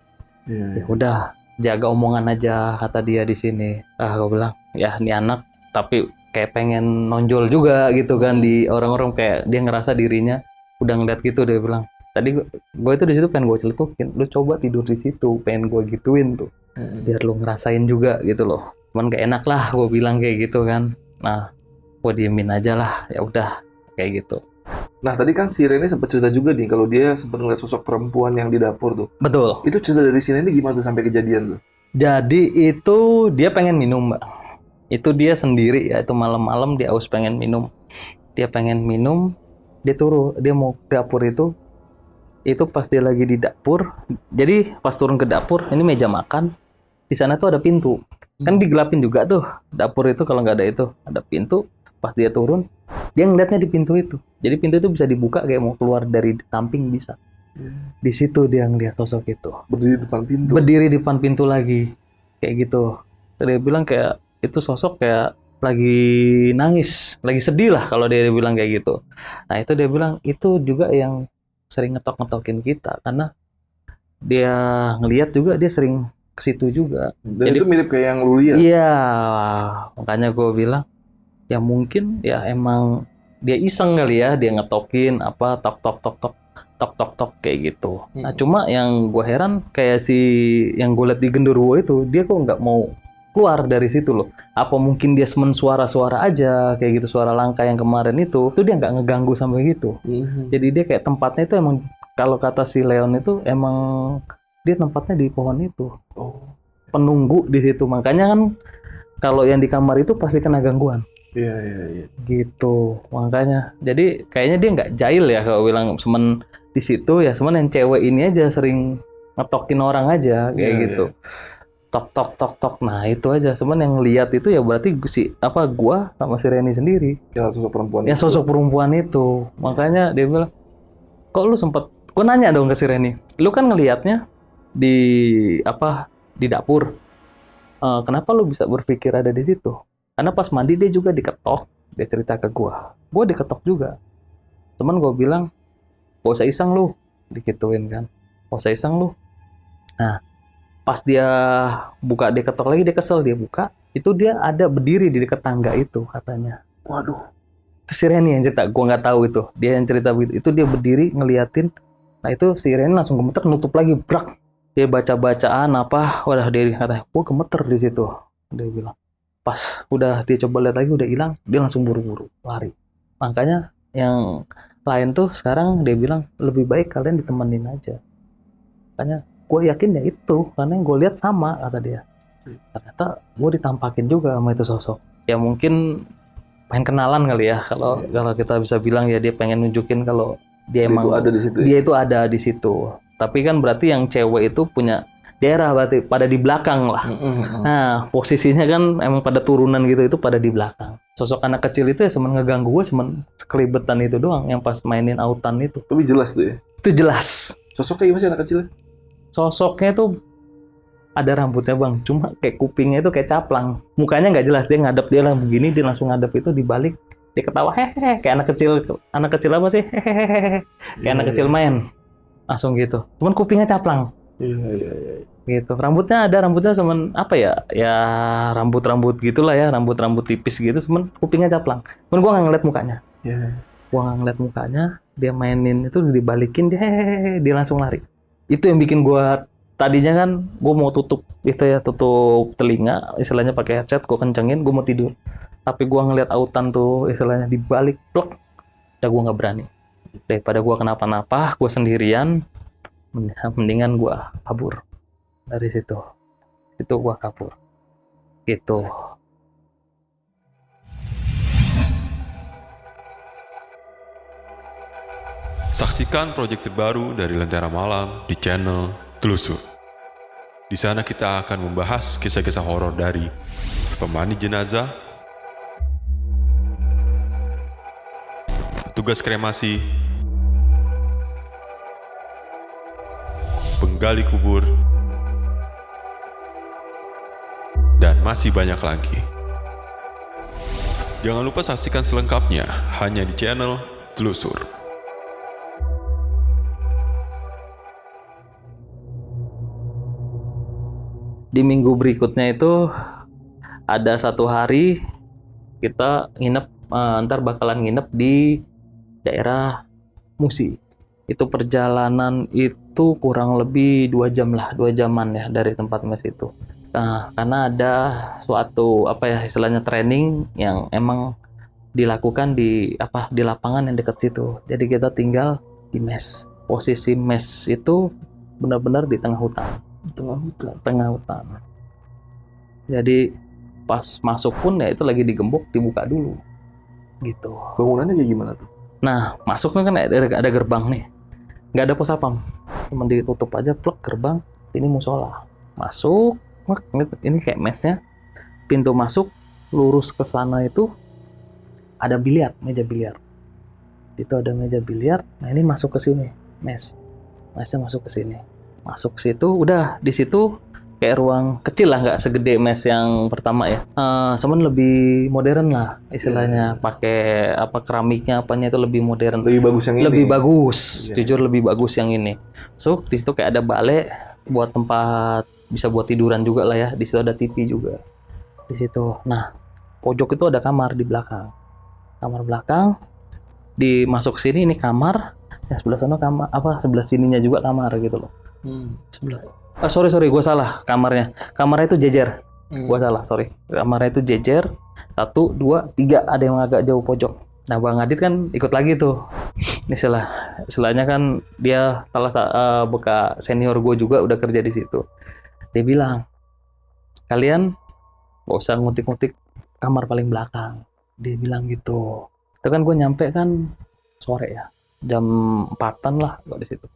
Ya udah jaga omongan aja kata dia di sini. Gue bilang ya ini anak tapi kayak pengen nonjol juga gitu kan di orang-orang, kayak dia ngerasa dirinya udah ngeliat gitu. Dia bilang tadi gue itu di situ pengen gue celetukin, lu coba tidur di situ, pengen gue gituin tuh biar lu ngerasain juga gitu loh. Cuman gak enak lah gue bilang kayak gitu kan. Nah gue diemin aja lah, ya udah kayak gitu. Nah, tadi kan si Rene sempat cerita juga nih kalau dia sempat ngeliat sosok perempuan yang di dapur tuh. Betul. Itu cerita dari si Rene gimana tuh sampai kejadian tuh? Jadi itu dia pengen minum, Mbak. Itu dia sendiri ya, itu malam-malam dia haus pengen minum. Dia pengen minum, dia mau ke dapur itu pas dia lagi di dapur. Jadi pas turun ke dapur, ini meja makan, di sana tuh ada pintu. Kan digelapin juga tuh dapur itu, kalau nggak ada itu, ada pintu. Pas dia turun, dia ngeliatnya di pintu itu. Jadi pintu itu bisa dibuka kayak mau keluar dari samping bisa. Di situ dia ngeliat sosok itu. Berdiri di depan pintu. Berdiri di depan pintu lagi. Kayak gitu. Dia bilang kayak itu sosok kayak lagi nangis, lagi sedih lah kalau dia bilang kayak gitu. Nah itu dia bilang itu juga yang sering ngetok-ngetokin kita karena dia ngelihat juga dia sering ke situ juga. Dan Jadi itu mirip kayak yang lu lihat. iya, makanya gue bilang ya mungkin ya emang dia iseng kali ya, dia ngetokin apa tok tok tok tok tok tok tok kayak gitu. Nah cuma yang gue heran kayak si yang gue liat di genderuwo itu, dia kok nggak mau keluar dari situ loh. Apa mungkin dia semen suara-suara aja kayak gitu, suara langkah yang kemarin itu dia nggak ngeganggu sampai gitu. Jadi dia kayak tempatnya itu emang kalau kata si Leon itu emang dia tempatnya di pohon itu. Penunggu di situ. Makanya kan kalau yang di kamar itu pasti kena gangguan. Iya. Gitu. Makanya. Jadi kayaknya dia nggak jahil ya kalau bilang semen di situ ya. Semen yang cewek ini aja sering ngetokin orang aja kayak gitu. Tok tok tok tok. Nah itu aja. Cuman yang lihat itu ya berarti gua sama si Reni sendiri. Ya sosok perempuan. Ya sosok perempuan itu. Makanya dia bilang, kok lu sempet? Gua nanya dong ke si Reni. Lu kan ngelihatnya di dapur. Kenapa lu bisa berpikir ada di situ? Karena pas mandi dia juga diketok. Dia cerita ke gua. Gua diketok juga. Cuman gua bilang, gak usah iseng lu. Dikituin kan. Gak usah iseng lu. Nah. Pas dia buka, dia ketok lagi, dia kesel, dia buka, itu dia ada berdiri di dekat tangga itu katanya. Waduh. Itu si Reni yang cerita, gua nggak tahu itu. Dia yang cerita begitu. Itu dia berdiri ngeliatin. Nah itu si Reni langsung gemeter, nutup lagi, brak. Dia baca-bacaan apa, wadah dia katanya, gua gemeter di situ. Dia bilang. Pas udah dia coba lihat lagi udah hilang, dia langsung buru-buru lari. Makanya yang lain tuh sekarang dia bilang lebih baik kalian ditemenin aja. Makanya gue yakin ya itu karena yang gue lihat sama kata dia. Ternyata gue ditampakin juga sama itu sosok. Ya mungkin pengen kenalan kali ya kalau kita bisa bilang ya dia pengen nunjukin kalau dia emang itu ada di situ. Dia itu ada di situ. Tapi kan berarti yang cewek itu punya daerah berarti pada di belakang lah. Nah posisinya kan emang pada turunan gitu itu pada di belakang. Sosok anak kecil itu ya semen ngeganggu gue semen sekelibetan itu doang yang pas mainin autan itu. Tapi jelas tuh ya. Itu jelas. Sosoknya gimana sih anak kecilnya? Sosoknya tuh ada rambutnya bang, cuma kayak kupingnya itu kayak caplang, mukanya nggak jelas, dia ngadep dia lah begini, dia langsung ngadep itu dibalik, dia ketawa hehehe, kayak anak kecil apa sih, hehehe, kayak anak kecil main, langsung gitu, cuman kupingnya caplang, gitu, rambutnya semen apa ya rambut gitulah ya, rambut tipis gitu, cuman kupingnya caplang, cuman gua nggak ngeliat mukanya, dia mainin itu dibalikin, dia hehehe, dia langsung lari. Itu yang bikin gue tadinya kan gue mau tutup telinga istilahnya pakai headset, gue kencengin, gue mau tidur, tapi gue ngeliat autan tuh istilahnya dibalik plek, udah gue nggak berani daripada gue kenapa-napa, gue sendirian, mendingan gue kabur dari situ gue kabur gitu. Saksikan proyek terbaru dari Lentera Malam di channel Telusur. Di sana kita akan membahas kisah-kisah horor dari pemandi jenazah, petugas kremasi, penggali kubur, dan masih banyak lagi. Jangan lupa saksikan selengkapnya hanya di channel Telusur. Di minggu berikutnya itu ada satu hari kita nginep, ntar bakalan nginep di daerah Musi. Itu perjalanan itu kurang lebih 2 jaman ya dari tempat mes itu. Nah, karena ada suatu istilahnya training yang emang dilakukan di lapangan yang dekat situ. Jadi kita tinggal di mes. Posisi mes itu benar-benar di tengah hutan. Tengah hutan. Jadi pas masuk pun ya itu lagi digembok, dibuka dulu. Gitu. Bangunannya kayak gimana tuh? Nah, masuknya kan ada gerbang nih. Nggak ada pos sapam. Cuma ditutup aja plek gerbang. Ini musola. Masuk, ini kayak mesnya. Pintu masuk lurus ke sana itu ada biliar, meja biliar. Itu ada meja biliar. Nah, ini masuk ke sini, mes. Mesnya masuk ke sini. Masuk ke situ, udah di situ kayak ruang kecil lah, nggak segede mes yang pertama ya. Cuman lebih modern lah istilahnya, pakai apa keramiknya apanya itu lebih modern. Lebih bagus yang ini. Lebih bagus, jujur lebih bagus yang ini. So di situ kayak ada balai buat tempat bisa buat tiduran juga lah ya. Di situ ada TV juga. Di situ. Nah, pojok itu ada kamar di belakang. Kamar belakang. Dimasuk sini ini kamar. Yang sebelah sana kamar sebelah sininya juga kamar gitu loh. Sebelah. Sorry, gue salah kamarnya. Kamarnya itu jejer. Gue salah, sorry. Kamarnya itu jejer. 1, 2, 3. Ada yang agak jauh pojok. Nah, Bang Adit kan ikut lagi tuh. Istilahnya kan dia salah bekas senior gue juga udah kerja di situ. Dia bilang, kalian gak usah ngutik-ngutik kamar paling belakang. Dia bilang gitu. Itu kan gue nyampe kan sore ya. Jam 4-an lah gue di situ.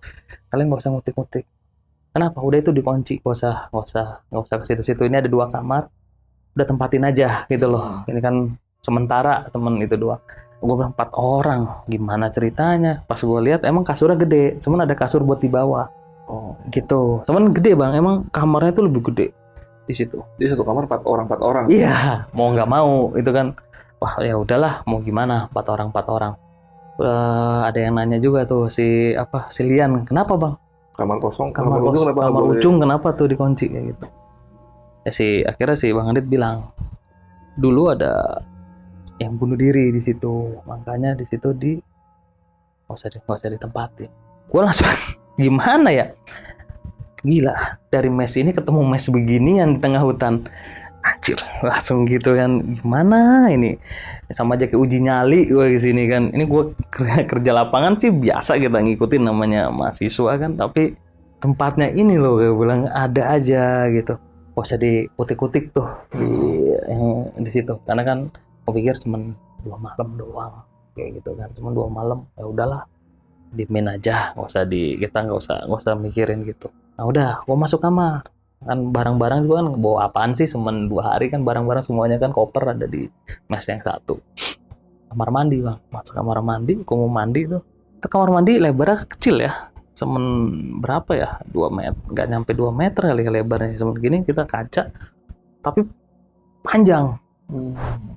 Kalian gak usah ngutik-ngutik. Kenapa? Udah itu dikunci, gak usah ke situ-situ. Ini ada 2 kamar, udah tempatin aja gitu loh. Ini kan sementara temen itu doang. Gue bilang 4 orang, gimana ceritanya? Pas gue lihat emang kasurnya gede, cuman ada kasur buat di bawah. Oh, gitu. Cuman gede bang, emang kamarnya itu lebih gede di situ. Jadi satu kamar 4 orang. Iya, mau nggak mau itu kan. Wah ya udahlah, mau gimana? 4 orang. Ada yang nanya juga tuh si Lian, kenapa bang? Kamar kosong, Kamar ujung kenapa tuh dikunci kayak gitu? Ya akhirnya Bang Adit bilang dulu ada yang bunuh diri di situ, makanya di situ nggak usah ditempatin. Gue langsung gimana ya? Gila, dari mes ini ketemu mes beginian di tengah hutan. Anjir, langsung gitu kan, gimana ini? Sama aja kayak uji nyali gue di sini kan. Ini gue kerja lapangan sih biasa kita ngikutin namanya mahasiswa kan, tapi tempatnya ini loh gue bilang ada aja gitu. Gak usah dikutik-kutik tuh yang di situ. Karena kan gue pikir cuma 2 malam doang kayak gitu kan. Cuma 2 malam ya udahlah. Dimin aja, kita nggak usah mikirin gitu. Nah udah, gue masuk kamar. Kan barang-barang juga kan bawa apaan sih, cuman 2 hari kan barang-barang semuanya kan koper ada di mes yang satu. Kamar mandi bang, masuk kamar mandi, gue mau mandi tuh. Itu kamar mandi lebarnya kecil ya, cuman berapa ya, 2 meter, nggak nyampe 2 meter kali lebarnya, cuman gini kita kaca, tapi panjang.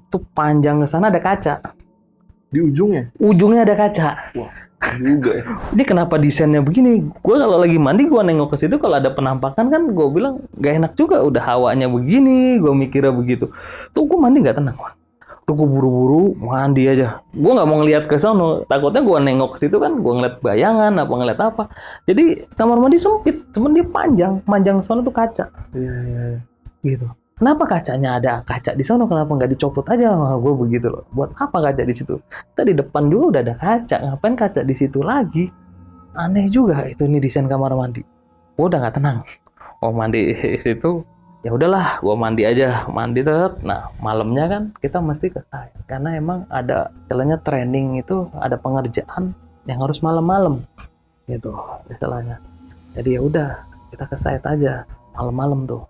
Tuh panjang ke sana ada kaca. Di ujungnya? Ujungnya ada kaca. Wah, juga ya. Ini kenapa desainnya begini? Gue kalau lagi mandi, gue nengok ke situ, kalau ada penampakan kan, gue bilang gak enak juga. Udah hawanya begini, gue mikirnya begitu. Tuh gue mandi gak tenang. Tuh gue buru-buru mandi aja. Gue nggak mau ngeliat ke sana. Takutnya gue nengok ke situ kan, gue ngeliat bayangan apa ngeliat apa. Jadi kamar mandi sempit, cuman dia panjang sana tuh kaca. Iya. Gitu. Kenapa kacanya ada kaca di sana? Kenapa nggak dicopot aja? Wah, gue begitu loh. Buat apa kaca di situ? Kita di depan juga udah ada kaca. Ngapain kaca di situ lagi? Aneh juga itu nih desain kamar mandi. Gue udah nggak tenang. Oh mandi di situ. Ya udahlah, gue mandi aja. Mandi tetap. Nah malamnya kan kita mesti ke site. Karena emang ada istilahnya training itu ada pengerjaan yang harus malam-malam. Gitu istilahnya. Jadi ya udah kita ke site aja malam-malam tuh.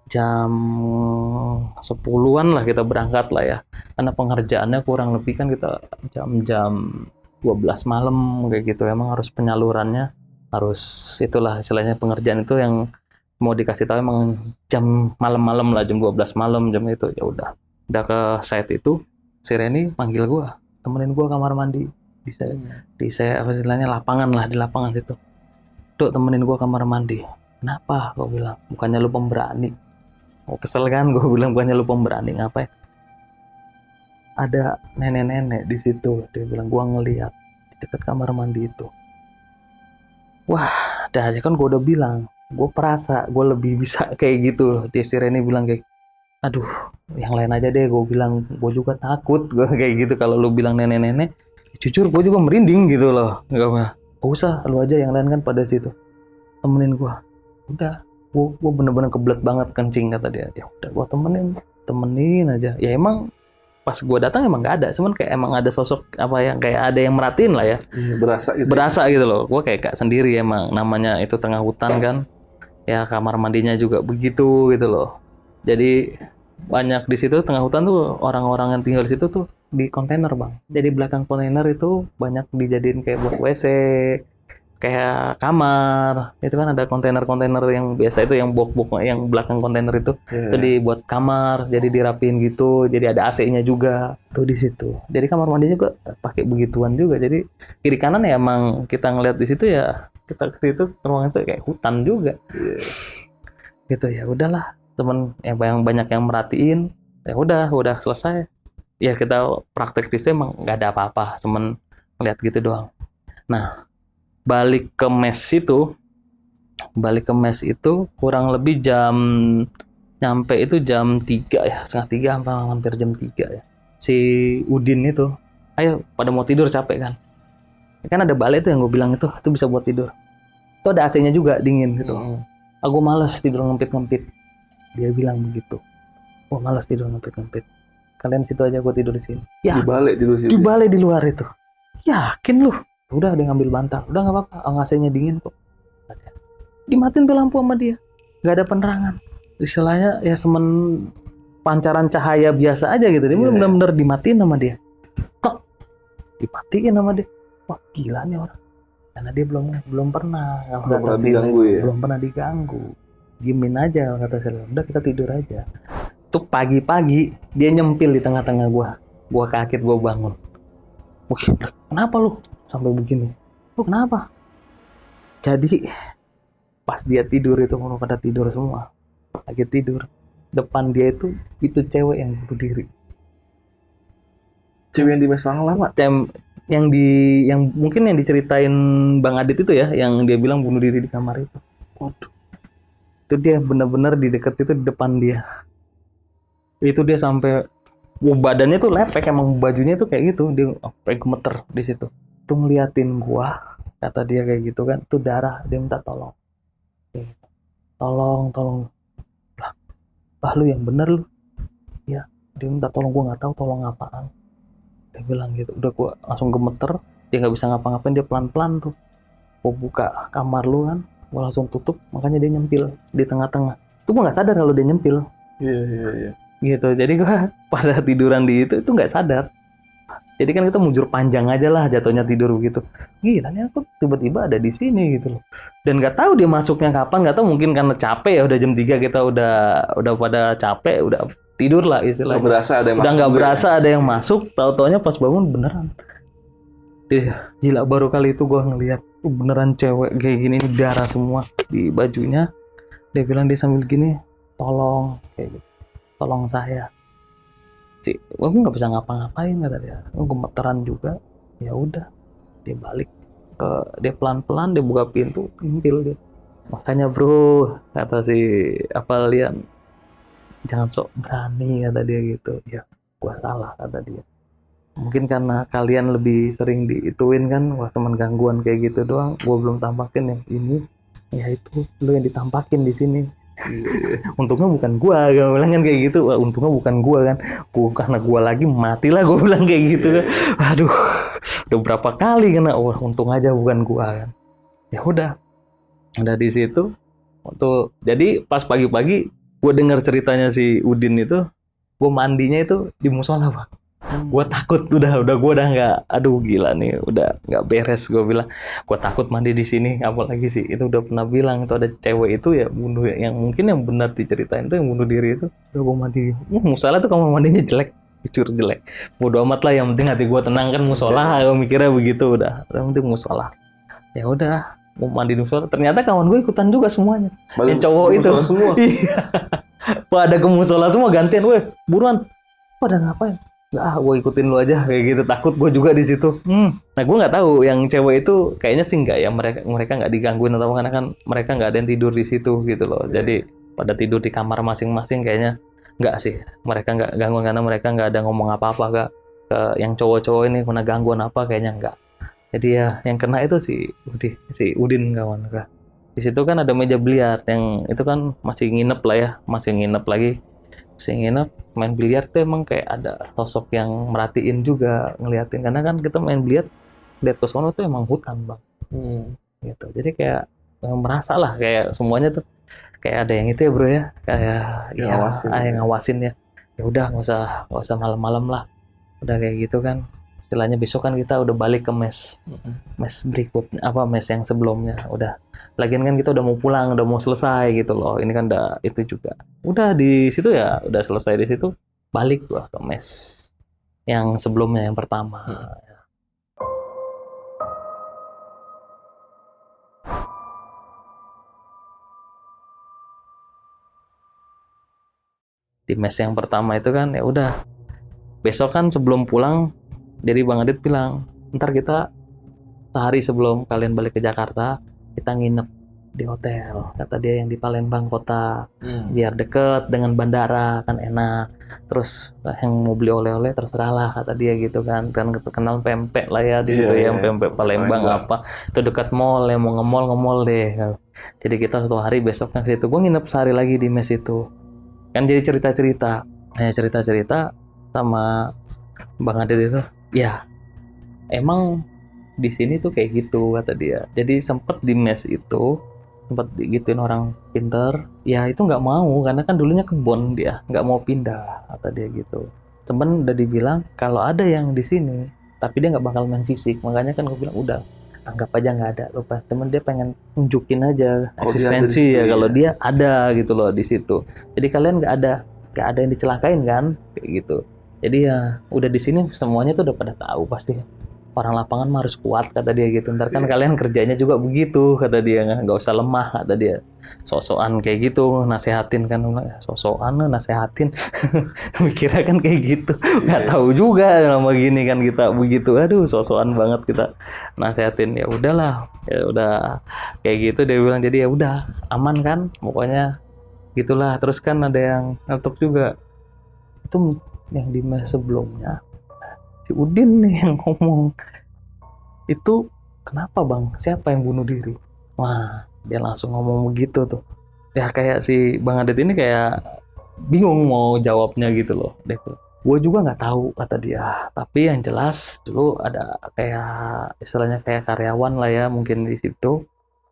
Jam 10-an lah kita berangkat lah ya, karena pengerjaannya kurang lebih kan kita jam 12 malam kayak gitu. Emang harus penyalurannya harus itulah istilahnya, pengerjaan itu yang mau dikasih tahu emang jam malam-malam lah, jam 12 malam jam itu. Ya udah ke site itu, si Reni manggil gua, temenin gua kamar mandi di saya apa istilahnya lapangan lah, di lapangan situ. Duk, temenin gua kamar mandi. Kenapa? Gua bilang, bukannya lu pemberani. Oh, kesel kan, gue bilang bukannya lu pemberani, ngapain? Ada nenek-nenek di situ, dia bilang gua ngeliat di dekat kamar mandi itu. Wah, dah kan gue udah bilang, gue perasa gue lebih bisa kayak gitu. Dia si Reni bilang kayak, aduh, yang lain aja deh. Gue bilang, gue juga takut. Gue kayak gitu. Kalau lu bilang nenek-nenek, jujur gue juga merinding gitu loh. Gak usah, lu aja yang lain kan pada situ. Temenin gue. Udah, gue bener-bener kebelet banget kencing kata dia. Ya udah, gue temenin aja. Ya emang pas gue datang emang nggak ada. Cuman kayak emang ada sosok apa yang kayak ada yang merhatiin lah ya. Berasa gitu. Berasa gitu loh. Gue kayak sendiri emang. Namanya itu tengah hutan kan. Ya kamar mandinya juga begitu gitu loh. Jadi banyak di situ tengah hutan tuh orang-orang yang tinggal di situ tuh di kontainer bang. Jadi belakang kontainer itu banyak dijadiin kayak buat WC, kayak kamar. Itu kan ada kontainer-kontainer yang biasa itu yang box-box yang belakang kontainer itu. Itu dibuat kamar, jadi dirapiin gitu. Jadi ada AC-nya juga tuh di situ. Jadi kamar mandinya juga pakai begituan juga. Jadi kiri kanan ya emang kita ngeliat di situ ya. Kita ke situ ruang itu kayak hutan juga. Gitu ya udahlah. Temen yang banyak yang merhatiin, ya udah selesai. Ya kita praktek di situ emang nggak ada apa-apa, cuman ngeliat gitu doang. Nah, balik ke mes itu kurang lebih nyampe itu jam 3 ya, setengah 3 hampir jam 3 ya. Si Udin itu, ayo pada mau tidur capek kan. Kan ada balai tuh yang gue bilang itu bisa buat tidur. Itu ada AC-nya juga dingin gitu. Aku malas tidur ngempit-ngempit. Dia bilang begitu. Wah malas tidur ngempit-ngempit. Kalian situ aja, gue tidur di sini. Ya. Di balai tidur sini. Di balai di luar itu. Yakin lu? Udah ada ngambil bantal. Udah nggak apa-apa. AC-nya dingin kok. Dimatiin tuh lampu sama dia. Nggak ada penerangan. Istilahnya ya semen pancaran cahaya biasa aja gitu. Dia benar-benar dimatiin sama dia. Kok? Dimatiin sama dia. Wah gila nih orang. Karena dia belum pernah diganggu ya. Belum pernah diganggu. Diemin aja kata saya. Udah kita tidur aja. Tuh pagi-pagi dia nyempil di tengah-tengah gua kaget, gua bangun. Wih, kenapa lu sampai begini? Lu kenapa? Jadi pas dia tidur itu mau pada tidur semua. Lagi tidur. Depan dia itu cewek yang bunuh diri. Cewek yang di mes lama? Yang mungkin yang diceritain Bang Adit itu ya, yang dia bilang bunuh diri di kamar itu. Waduh. Itu dia benar-benar di dekat itu di depan dia. Itu dia sampai badannya tuh lepek, emang bajunya tuh kayak gitu, dia sampai gemeter di situ. Tuh ngeliatin gua, kata dia kayak gitu kan, tuh darah, dia minta tolong. Tolong. Lah lu yang bener lu. Ya, dia minta tolong, gua nggak tahu tolong apaan. Dia bilang gitu, udah gua langsung gemeter, dia nggak bisa ngapa-ngapain, dia pelan-pelan tuh. Gua buka kamar lu kan, gua langsung tutup, makanya dia nyempil di tengah-tengah. Tuh gua nggak sadar kalau dia nyempil. Iya. Gitu, jadi gua pada tiduran di itu nggak sadar. Jadi kan kita mujur panjang aja lah jatuhnya tidur begitu. Gila nih aku tiba-tiba ada di sini gitu loh. Dan nggak tahu dia masuknya kapan, nggak tahu mungkin karena capek ya, udah jam 3 kita udah pada capek, udah tidur lah istilahnya. Nggak berasa ada yang udah masuk. Nggak berasa ada yang masuk, tahu-taunya pas bangun beneran. Gila, baru kali itu gua ngelihat beneran cewek kayak gini, darah semua di bajunya. Dia bilang dia sambil gini, tolong kayak gitu. Tolong saya. Gue nggak bisa ngapa-ngapain kata dia. Gue gemeteran juga. Ya udah, dia balik dia pelan-pelan dia buka pintu, timpil dia. Makanya bro, kata si Lian, jangan sok berani kata dia gitu. Ya, gua salah kata dia. Mungkin karena kalian lebih sering diituin kan, wah teman gangguan kayak gitu doang. Gua belum tampakin yang ini. Ya itu, lu yang ditampakin di sini. Untungnya bukan gua bilang kan kayak gitu. Wah, untungnya bukan gua kan. Karena gua lagi matilah gua bilang kayak gitu kan. Aduh, udah berapa kali kena. Wah, untung aja bukan gua kan. Ya udah di situ. Jadi pas pagi-pagi gua dengar ceritanya si Udin itu, gua mandinya itu di musola, Pak. Gue takut, udah gue udah nggak, aduh gila nih, udah nggak beres. Gue bilang, gue takut mandi di sini, apalagi sih itu udah pernah bilang itu ada cewek itu ya bunuh, yang mungkin yang benar diceritain tuh yang bunuh diri itu. Udah gue mandi, musola tuh kamar mandinya jelek, jujur jelek. Bodo amat lah, yang penting hati gue tenang kan musola, gue mikirnya begitu udah yang penting musola. Ya udah, mau mandi di musola, ternyata kawan gue ikutan juga semuanya. Yang cowok itu. Semua. Pada ke musola semua gantian, weh buruan, pada ngapain? Gue ikutin lu aja kayak gitu, takut gue juga di situ. Nah gue nggak tahu yang cewek itu kayaknya sih nggak ya, mereka nggak digangguin atau karena kan mereka nggak ada yang tidur di situ gitu loh. Jadi pada tidur di kamar masing-masing kayaknya Nggak sih, mereka nggak gangguan karena mereka nggak ada ngomong apa-apa ke yang cowok-cowok ini kena gangguan apa, kayaknya nggak. Jadi ya yang kena itu si Udin kawan. Di situ kan ada meja biliar yang itu kan masih nginep lah ya, masih nginep main biliar tuh emang kayak ada sosok yang merhatiin juga, ngeliatin, karena kan kita main biliar lihat ke sono tuh emang hutan bang. Gitu, jadi kayak merasa lah kayak semuanya tuh kayak ada yang itu ya bro ya, kayak ngawasin ya. Ya udah nggak usah malam-malam lah, udah kayak gitu kan. Istilahnya besok kan kita udah balik ke mes berikutnya, mes yang sebelumnya. Udah, lagian kan kita udah mau pulang, udah mau selesai gitu loh. Ini kan udah itu juga. Udah di situ ya, udah selesai di situ, balik gua ke mes yang sebelumnya, yang pertama. Di mes yang pertama itu kan ya udah, besok kan sebelum pulang, jadi Bang Adit bilang, ntar kita sehari sebelum kalian balik ke Jakarta, kita nginep di hotel, kata dia, yang di Palembang kota, biar deket dengan bandara, kan enak. Terus yang mau beli oleh-oleh terserah lah, kata dia gitu kan kenal pempek lah ya di situ ya, pempek Palembang apa, itu dekat mall ya, mau nge-mall deh. Jadi kita satu hari besoknya ke situ, gue nginep sehari lagi di mes itu. Kan jadi cerita-cerita sama Bang Adit itu, ya emang di sini tuh kayak gitu, kata dia. Jadi sempet di mes itu sempet digituin orang pinter, ya itu nggak mau karena kan dulunya kebon, dia nggak mau pindah, kata dia gitu. Temen udah dibilang kalau ada yang di sini tapi dia nggak bakal main fisik, makanya kan gue bilang udah anggap aja nggak ada, lupa. Temen dia pengen nunjukin aja eksistensi ya, kalau dia ada gitu loh di situ. Jadi kalian nggak ada yang dicelakain kan, kayak gitu. Jadi ya udah di sini semuanya tuh udah pada tahu pasti. Orang lapangan mah harus kuat, kata dia gitu. Ntar kan kalian kerjanya juga begitu, kata dia, nggak usah lemah, kata dia. Sosokan kayak gitu, nasehatin kan, sosokan nasehatin. Mikirnya kan kayak gitu, nggak tahu juga nama gini kan kita begitu. Aduh, sosokan banget kita nasehatin. Ya udahlah, ya udah kayak gitu dia bilang. Jadi ya udah aman kan, pokoknya gitulah. Terus kan ada yang ngetok juga, itu yang di mes sebelumnya. Si Udin nih yang ngomong, itu kenapa bang, siapa yang bunuh diri? Wah, dia langsung ngomong begitu tuh. Ya kayak si Bang Adit ini kayak bingung mau jawabnya gitu loh. Gue juga nggak tahu, kata dia. Tapi yang jelas dulu ada kayak istilahnya kayak karyawan lah ya mungkin di situ.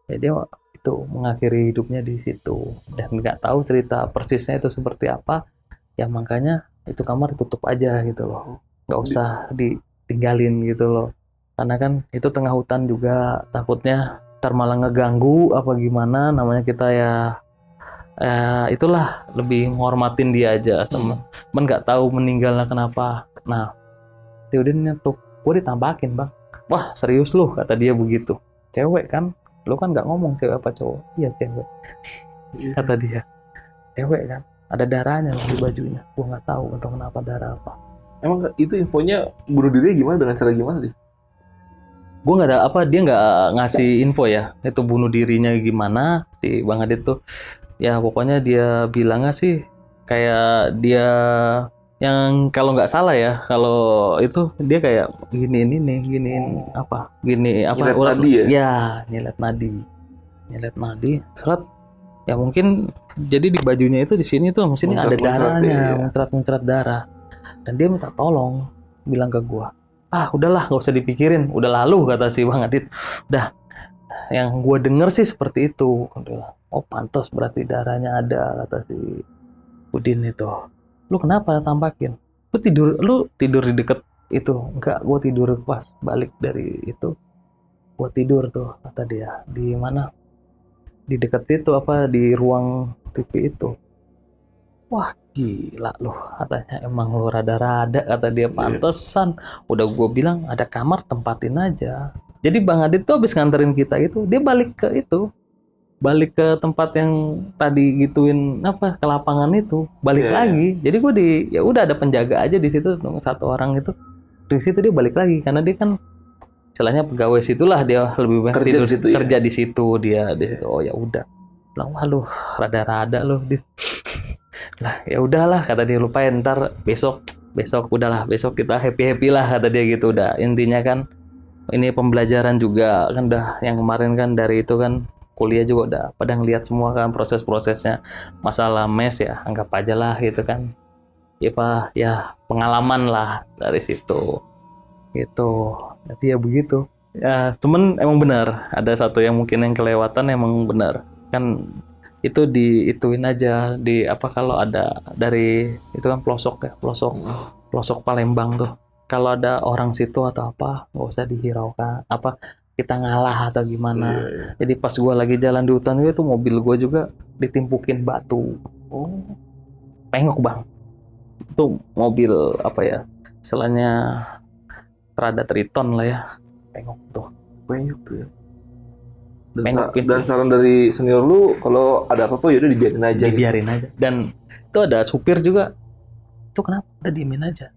Ya dia itu mengakhiri hidupnya di situ dan nggak tahu cerita persisnya itu seperti apa. Ya makanya itu kamar tutup aja gitu loh. Nggak usah ditinggalin gitu loh, karena kan itu tengah hutan juga, takutnya ntar malah ngeganggu apa gimana, namanya kita ya itulah, lebih menghormatin dia aja sama nggak tahu meninggalnya kenapa. Nah si Udin nyetuk, gue ditambakin bang. Wah serius lu, kata dia begitu. Cewek kan, lu kan nggak ngomong cewek apa cowok. Iya cewek, kata dia. Cewek kan, ada darahnya di bajunya, gue nggak tahu untuk kenapa darah apa. Emang itu infonya bunuh diri gimana, dengan cara gimana sih? Gue nggak ada dia nggak ngasih info ya itu bunuh dirinya gimana si Bang Adit tuh. Ya pokoknya dia bilangnya sih kayak dia yang kalau nggak salah ya, kalau itu dia kayak giniin apa nyilet nadi ya, nyilet nadi seret ya, mungkin jadi di bajunya itu di sini tuh mesinnya ada darahnya, muncrat darah. Dan dia minta tolong, bilang ke gua, udahlah nggak usah dipikirin, udah lalu, kata si Bang Adit. Udah, yang gua denger sih seperti itu. Oh pantas berarti darahnya ada, kata si Udin itu. Lu kenapa tampakin? Lu tidur di deket itu? Enggak, gua tidur pas balik dari itu. Gua tidur tuh, kata dia. Di mana? Di deket situ di ruang TV itu. Wah gila loh, katanya, emang lo rada-rada, kata dia, pantesan. Udah gue bilang ada kamar tempatin aja. Jadi Bang Adit tuh habis nganterin kita itu, dia balik ke tempat yang tadi gituin ke lapangan itu, balik lagi. Jadi gue ya udah ada penjaga aja di situ, satu orang itu. Di situ dia balik lagi karena dia kan istilahnya pegawai situlah, dia lebih banyak kerja di situ dia di situ. Oh ya udah, bilang wah lu rada-rada loh Lah ya udahlah kata dia, lupain, ntar besok udahlah, besok kita happy lah kata dia gitu. Udah intinya kan ini pembelajaran juga kan, udah yang kemarin kan dari itu kan kuliah juga udah pada ngeliat semua kan proses-prosesnya. Masalah mes ya anggap aja lah gitu kan, ya pengalaman lah dari situ gitu. Jadi ya begitu ya, cuman emang benar ada satu yang mungkin yang kelewatan, emang benar kan itu diituin aja di apa, kalau ada dari itu kan pelosok Palembang tuh, kalau ada orang situ atau apa nggak usah dihiraukan apa kita ngalah atau gimana. Jadi pas gua lagi jalan di hutan itu mobil gua juga ditimpukin batu. Pengok bang, itu mobil apa ya istilahnya, rada triton lah ya, pengok tuh. Banyak tuh ya. Dan saran dari senior lu, kalau ada apa-apa yaudah dibiarin aja. Dibiarin aja. Dan itu ada supir juga. Itu kenapa? Udah diemin aja.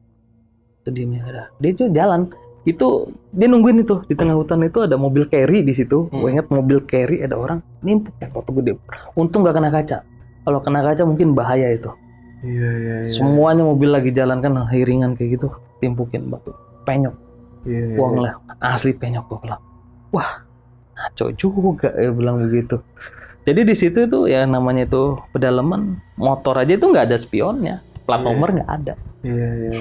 Dia juga jalan. Itu dia nungguin itu di tengah hutan itu ada mobil carry di situ. Gue ingat mobil carry ada orang nimpuk foto gede. Untung gak kena kaca. Kalau kena kaca mungkin bahaya itu. Iya. Semuanya mobil lagi jalan kan iringan kayak gitu, timpukin batu. Penyok. Iya. Buang lah. Asli penyok gue bilang. Wah. Ngaco juga ya bilang begitu. Jadi di situ itu ya namanya itu pedalaman, motor aja itu nggak ada spionnya, plat nomor nggak ada. Iya.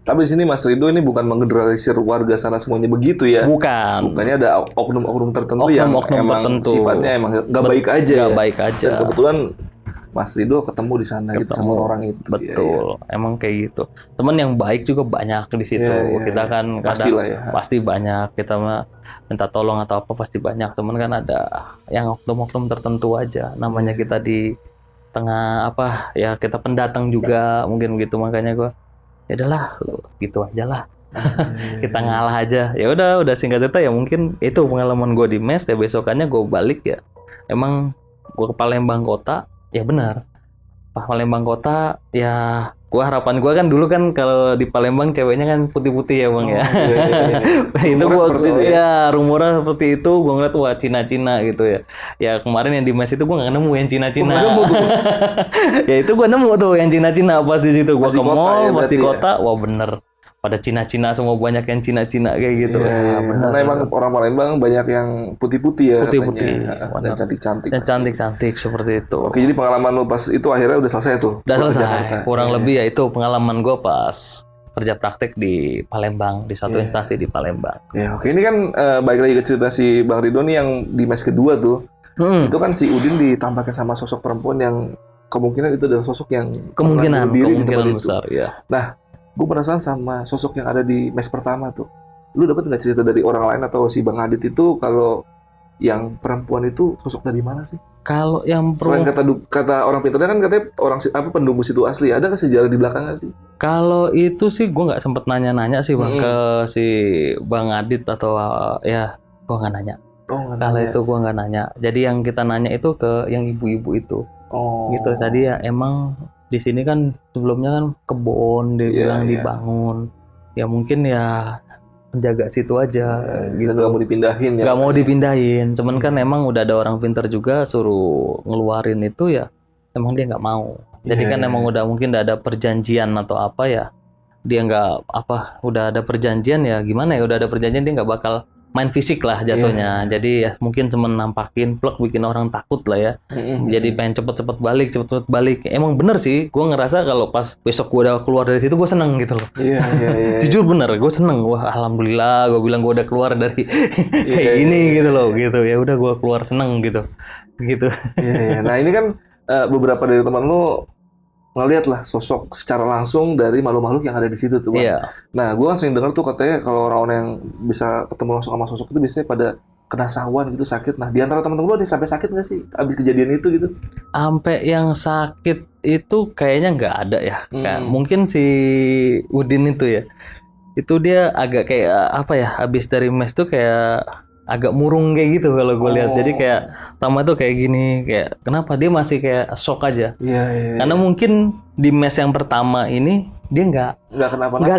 Tapi di sini Mas Rido ini bukan menggeneralisir warga sana semuanya begitu ya. Bukannya ada oknum-oknum tertentu yang emang sifatnya emang nggak baik aja. Nggak baik aja. Dan kebetulan Mas Rido ketemu di sana gitu sama orang itu. Betul, emang kayak gitu. Teman yang baik juga banyak di situ. Kita kan kadang pasti banyak, kita mah minta tolong atau apa pasti banyak. Teman kan ada yang oknum-oknum tertentu aja. Namanya kita di tengah apa ya, kita pendatang juga mungkin gitu, makanya gua ya udahlah gitu aja lah. Kita ngalah aja. Ya udah singkat cerita ya mungkin itu pengalaman gua di mes. Ya besokannya gua balik ya. Emang gua ke Palembang kota. Ya benar, Palembang kota ya, harapan gua kan dulu kan kalau di Palembang ceweknya kan putih-putih ya bang ya. Itu gua ya rumornya seperti itu, gua ngeliat wah Cina-Cina gitu ya. Ya kemarin yang di mes itu gua nggak nemu yang Cina-Cina. Ya itu gua nemu tuh yang Cina-Cina pas di situ. Gua ke mall pas di kota, wah bener. Pada Cina-Cina semua, banyak yang Cina-Cina kayak gitu. Benar. Karena emang orang Palembang banyak yang putih-putih ya. Putih-putih. Dan cantik-cantik. Dan cantik-cantik seperti itu. Oke, jadi pengalaman lu pas itu akhirnya udah selesai tuh? Udah selesai. Kurang lebih ya itu pengalaman gue pas kerja praktek di Palembang, di satu instansi di Palembang. Ya, oke. Ini kan balik lagi ke cerita si Bang Rido nih yang di mes kedua tuh. Itu kan si Udin ditampakkan sama sosok perempuan yang kemungkinan itu adalah sosok yang kemungkinan besar ya. Nah, gue penasaran sama sosok yang ada di mes pertama tuh. Lu dapat nggak cerita dari orang lain atau si Bang Adit itu kalau yang perempuan itu sosok dari mana sih? Kalau yang selain kata orang pintarnya kan katanya orang penduduk situ asli, ada nggak sejarah di belakangnya sih? Kalau itu sih gue nggak sempet nanya-nanya sih bang ke si Bang Adit atau ya gue nggak nanya. Kalau itu gue nggak nanya. Jadi yang kita nanya itu ke yang ibu-ibu itu. Gitu. Tadi ya emang di sini kan sebelumnya kan kebun dia bilang dibangun. Ya mungkin ya penjaga situ aja gitu. Nggak mau dipindahin ya? Nggak mau dipindahin. Cuman kan emang udah ada orang pintar juga suruh ngeluarin itu ya. Emang dia nggak mau. Jadi kan emang udah mungkin udah ada perjanjian atau apa ya. Dia nggak apa, udah ada perjanjian ya gimana ya, udah ada perjanjian dia nggak bakal main fisik lah jatuhnya. Jadi ya mungkin cuma nampakin plek bikin orang takut lah ya. Jadi pengen cepet-cepet balik. Emang bener sih, gue ngerasa kalau pas besok gue udah keluar dari situ gue seneng gitu loh. Jujur bener, gue seneng. Wah alhamdulillah, gue bilang gue udah keluar dari kayak gini gitu loh. Gitu ya udah gue keluar seneng gitu. Nah ini kan beberapa dari teman lu ngeliat lah sosok secara langsung dari makhluk-makhluk yang ada di situ tuh bang. Nah gue sering dengar tuh katanya kalau orang-orang yang bisa ketemu langsung sama sosok itu biasanya pada kena sawan gitu, sakit. Nah di antara teman-teman lu ada yang sampai sakit nggak sih abis kejadian itu gitu? Sampai yang sakit itu kayaknya nggak ada ya. Kayak mungkin si Udin itu ya, itu dia agak kayak apa ya, abis dari mes tuh kayak agak murung kayak gitu kalau gue lihat. Jadi kayak pertama tuh kayak gini, kayak kenapa dia masih kayak shock aja. Karena mungkin di mes yang pertama ini dia nggak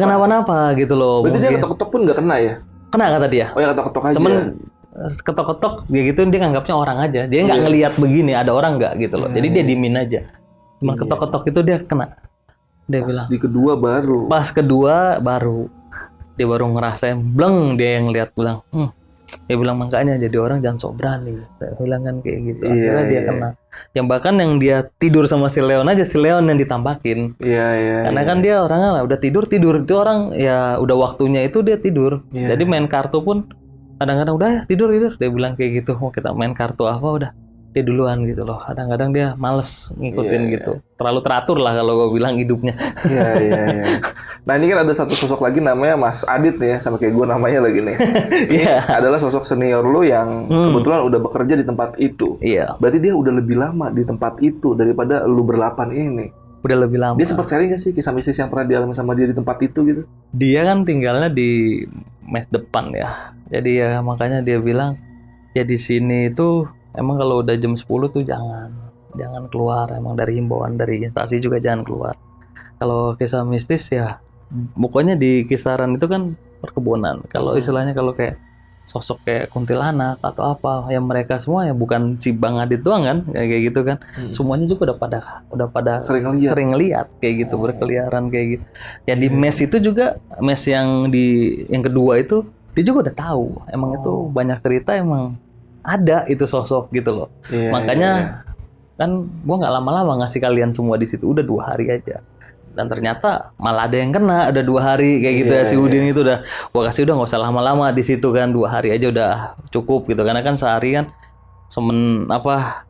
kenapa-napa gitu loh. Berarti dia ketok-ketok pun nggak kena ya? Kena kata dia. Oh ya ketok-ketok aja. Cuman ketok-ketok dia gitu, dia nganggapnya orang aja. Dia nggak ngelihat begini ada orang nggak gitu loh. Jadi dia diemin aja. Cuma Iya. ketok-ketok itu dia kena. Dia bilang. Pas di kedua baru. Pas kedua baru dia baru ngerasain bleng, dia yang lihat bilang, dia bilang makanya jadi orang jangan sok berani. Saya bilang kan kayak gitu. Akhirnya dia kena. Yang bahkan yang dia tidur sama si Leon aja, si Leon yang ditambakin. Iya. Karena kan dia orangnya lah udah tidur itu orang ya udah waktunya itu dia tidur. Iya. Jadi main kartu pun kadang-kadang udah ya, tidur. Dia bilang kayak gitu. Mau kita main kartu apa udah dia duluan gitu loh. Kadang-kadang dia males ngikutin Iya. gitu. Terlalu teratur lah kalau gue bilang hidupnya. Iya. Nah ini kan ada satu sosok lagi namanya Mas Adit nih ya, sama kayak gue namanya lagi nih. Iya. Adalah sosok senior lu yang kebetulan udah bekerja di tempat itu. Iya. Berarti dia udah lebih lama di tempat itu daripada lu berlapan ini. Udah lebih lama. Dia sempat sharing nggak sih kisah mistis yang pernah dialami sama dia di tempat itu gitu? Dia kan tinggalnya di mes depan ya. Jadi ya makanya dia bilang ya di sini itu emang kalau udah jam 10 tuh jangan keluar. Emang dari himbauan dari instansi juga jangan keluar. Kalau kisah mistis ya pokoknya di kisaran itu kan perkebunan. Kalau istilahnya kalau kayak sosok kayak kuntilanak atau apa yang mereka semua ya bukan si Bang Adit doang kan kayak gitu kan. Semuanya juga udah pada sering lihat kayak gitu berkeliaran kayak gitu. Ya di mes itu juga mes yang kedua itu dia juga udah tahu emang itu banyak cerita emang ada itu sosok gitu loh. Makanya kan gua nggak lama-lama ngasih kalian semua di situ udah 2 hari aja. Dan ternyata malah ada yang kena udah 2 hari kayak gitu ya si Udin itu udah gua kasih udah nggak usah lama-lama di situ kan 2 hari aja udah cukup gitu karena kan sehari kan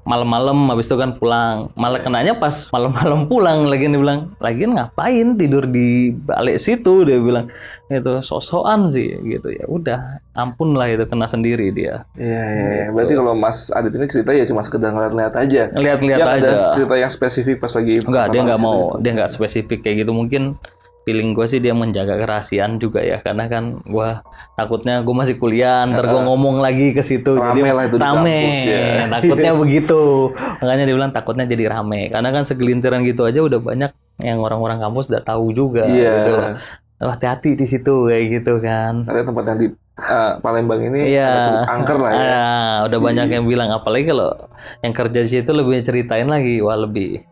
malam-malam habis itu kan pulang malah kenanya pas malam-malam pulang lagian dia bilang lagian ngapain tidur di balik situ dia bilang itu sok-sokan sih gitu ya udah ampun lah itu kena sendiri dia. Iya. Berarti kalau Mas Adit ini cerita ya cuma sekedar ngeliat-lihat aja. Ngeliat-lihat aja. Ada cerita yang spesifik pas lagi. Enggak, dia nggak mau, dia nggak spesifik kayak gitu. Mungkin feeling gue sih dia menjaga kerahasiaan juga ya, karena kan gue takutnya gue masih kuliah, ntar gue ngomong lagi ke situ, Rame jadi lah itu di rame. kampus, ya. Takutnya begitu, makanya dia bilang takutnya jadi rame, karena kan segelintiran gitu aja udah banyak yang orang-orang kampus udah tahu juga. Iya. Gitu. Hati-hati di situ kayak gitu kan. Ada tempat yang di Palembang ini Iya. cukup angker lah ya. Udah banyak yang bilang, apalagi kalau yang kerja di situ lebih ceritain lagi, wah lebih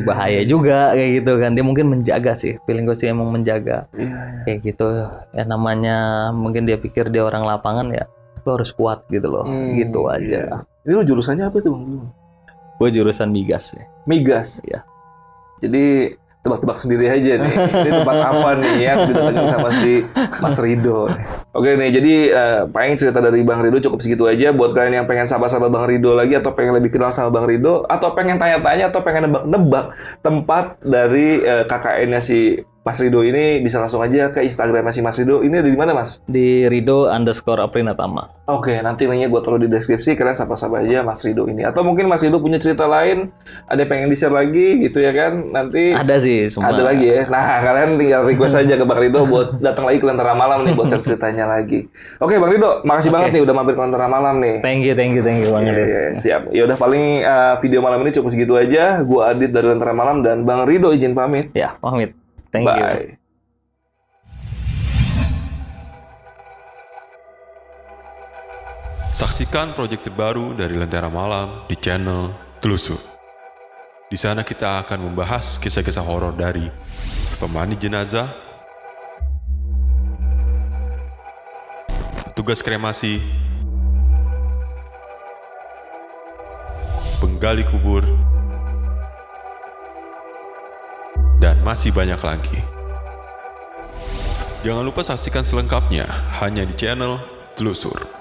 bahaya juga kayak gitu kan. Dia mungkin menjaga sih, feeling gue sih emang menjaga. Kayak gitu ya, namanya mungkin dia pikir dia orang lapangan ya, lo harus kuat gitu loh. Gitu aja. Ini lo jurusannya apa tuh Bang? Gue jurusan migas ya. Migas? Iya. Jadi tebak-tebak sendiri aja nih. Ini tempat apa nih yang didatengin sama si Mas Rido. Oke nih, jadi paling cerita dari Bang Rido cukup segitu aja. Buat kalian yang pengen sahabat-sahabat Bang Rido lagi, atau pengen lebih kenal sama Bang Rido, atau pengen tanya-tanya, atau pengen nebak-nebak tempat dari KKN-nya si Mas Rido ini, bisa langsung aja ke Instagram si Mas Rido. Ini ada di mana, Mas? Di Rido_Aprinatama. Oke, nanti linknya gue taruh di deskripsi. Kalian sapa-sapa aja Mas Rido ini. Atau mungkin Mas Rido punya cerita lain, ada yang pengen di-share lagi gitu ya kan? Nanti ada sih semua. Ada lagi ya. Nah, kalian tinggal request aja ke Bang Rido buat datang lagi ke Lentera Malam nih buat share ceritanya lagi. Oke, Bang Rido, makasih banget nih udah mampir ke Lentera Malam nih. Thank you banget. Iya, siap. Ya udah, paling video malam ini cukup segitu aja. Gua Adit dari Lentera Malam dan Bang Rido izin pamit. Ya, pamit. Thank you. Bye. Saksikan proyek terbaru dari Lentera Malam di channel Telusur. Di sana kita akan membahas kisah-kisah horor dari pemandi jenazah, petugas kremasi, penggali kubur, dan masih banyak lagi. Jangan lupa saksikan selengkapnya hanya di channel Telusur.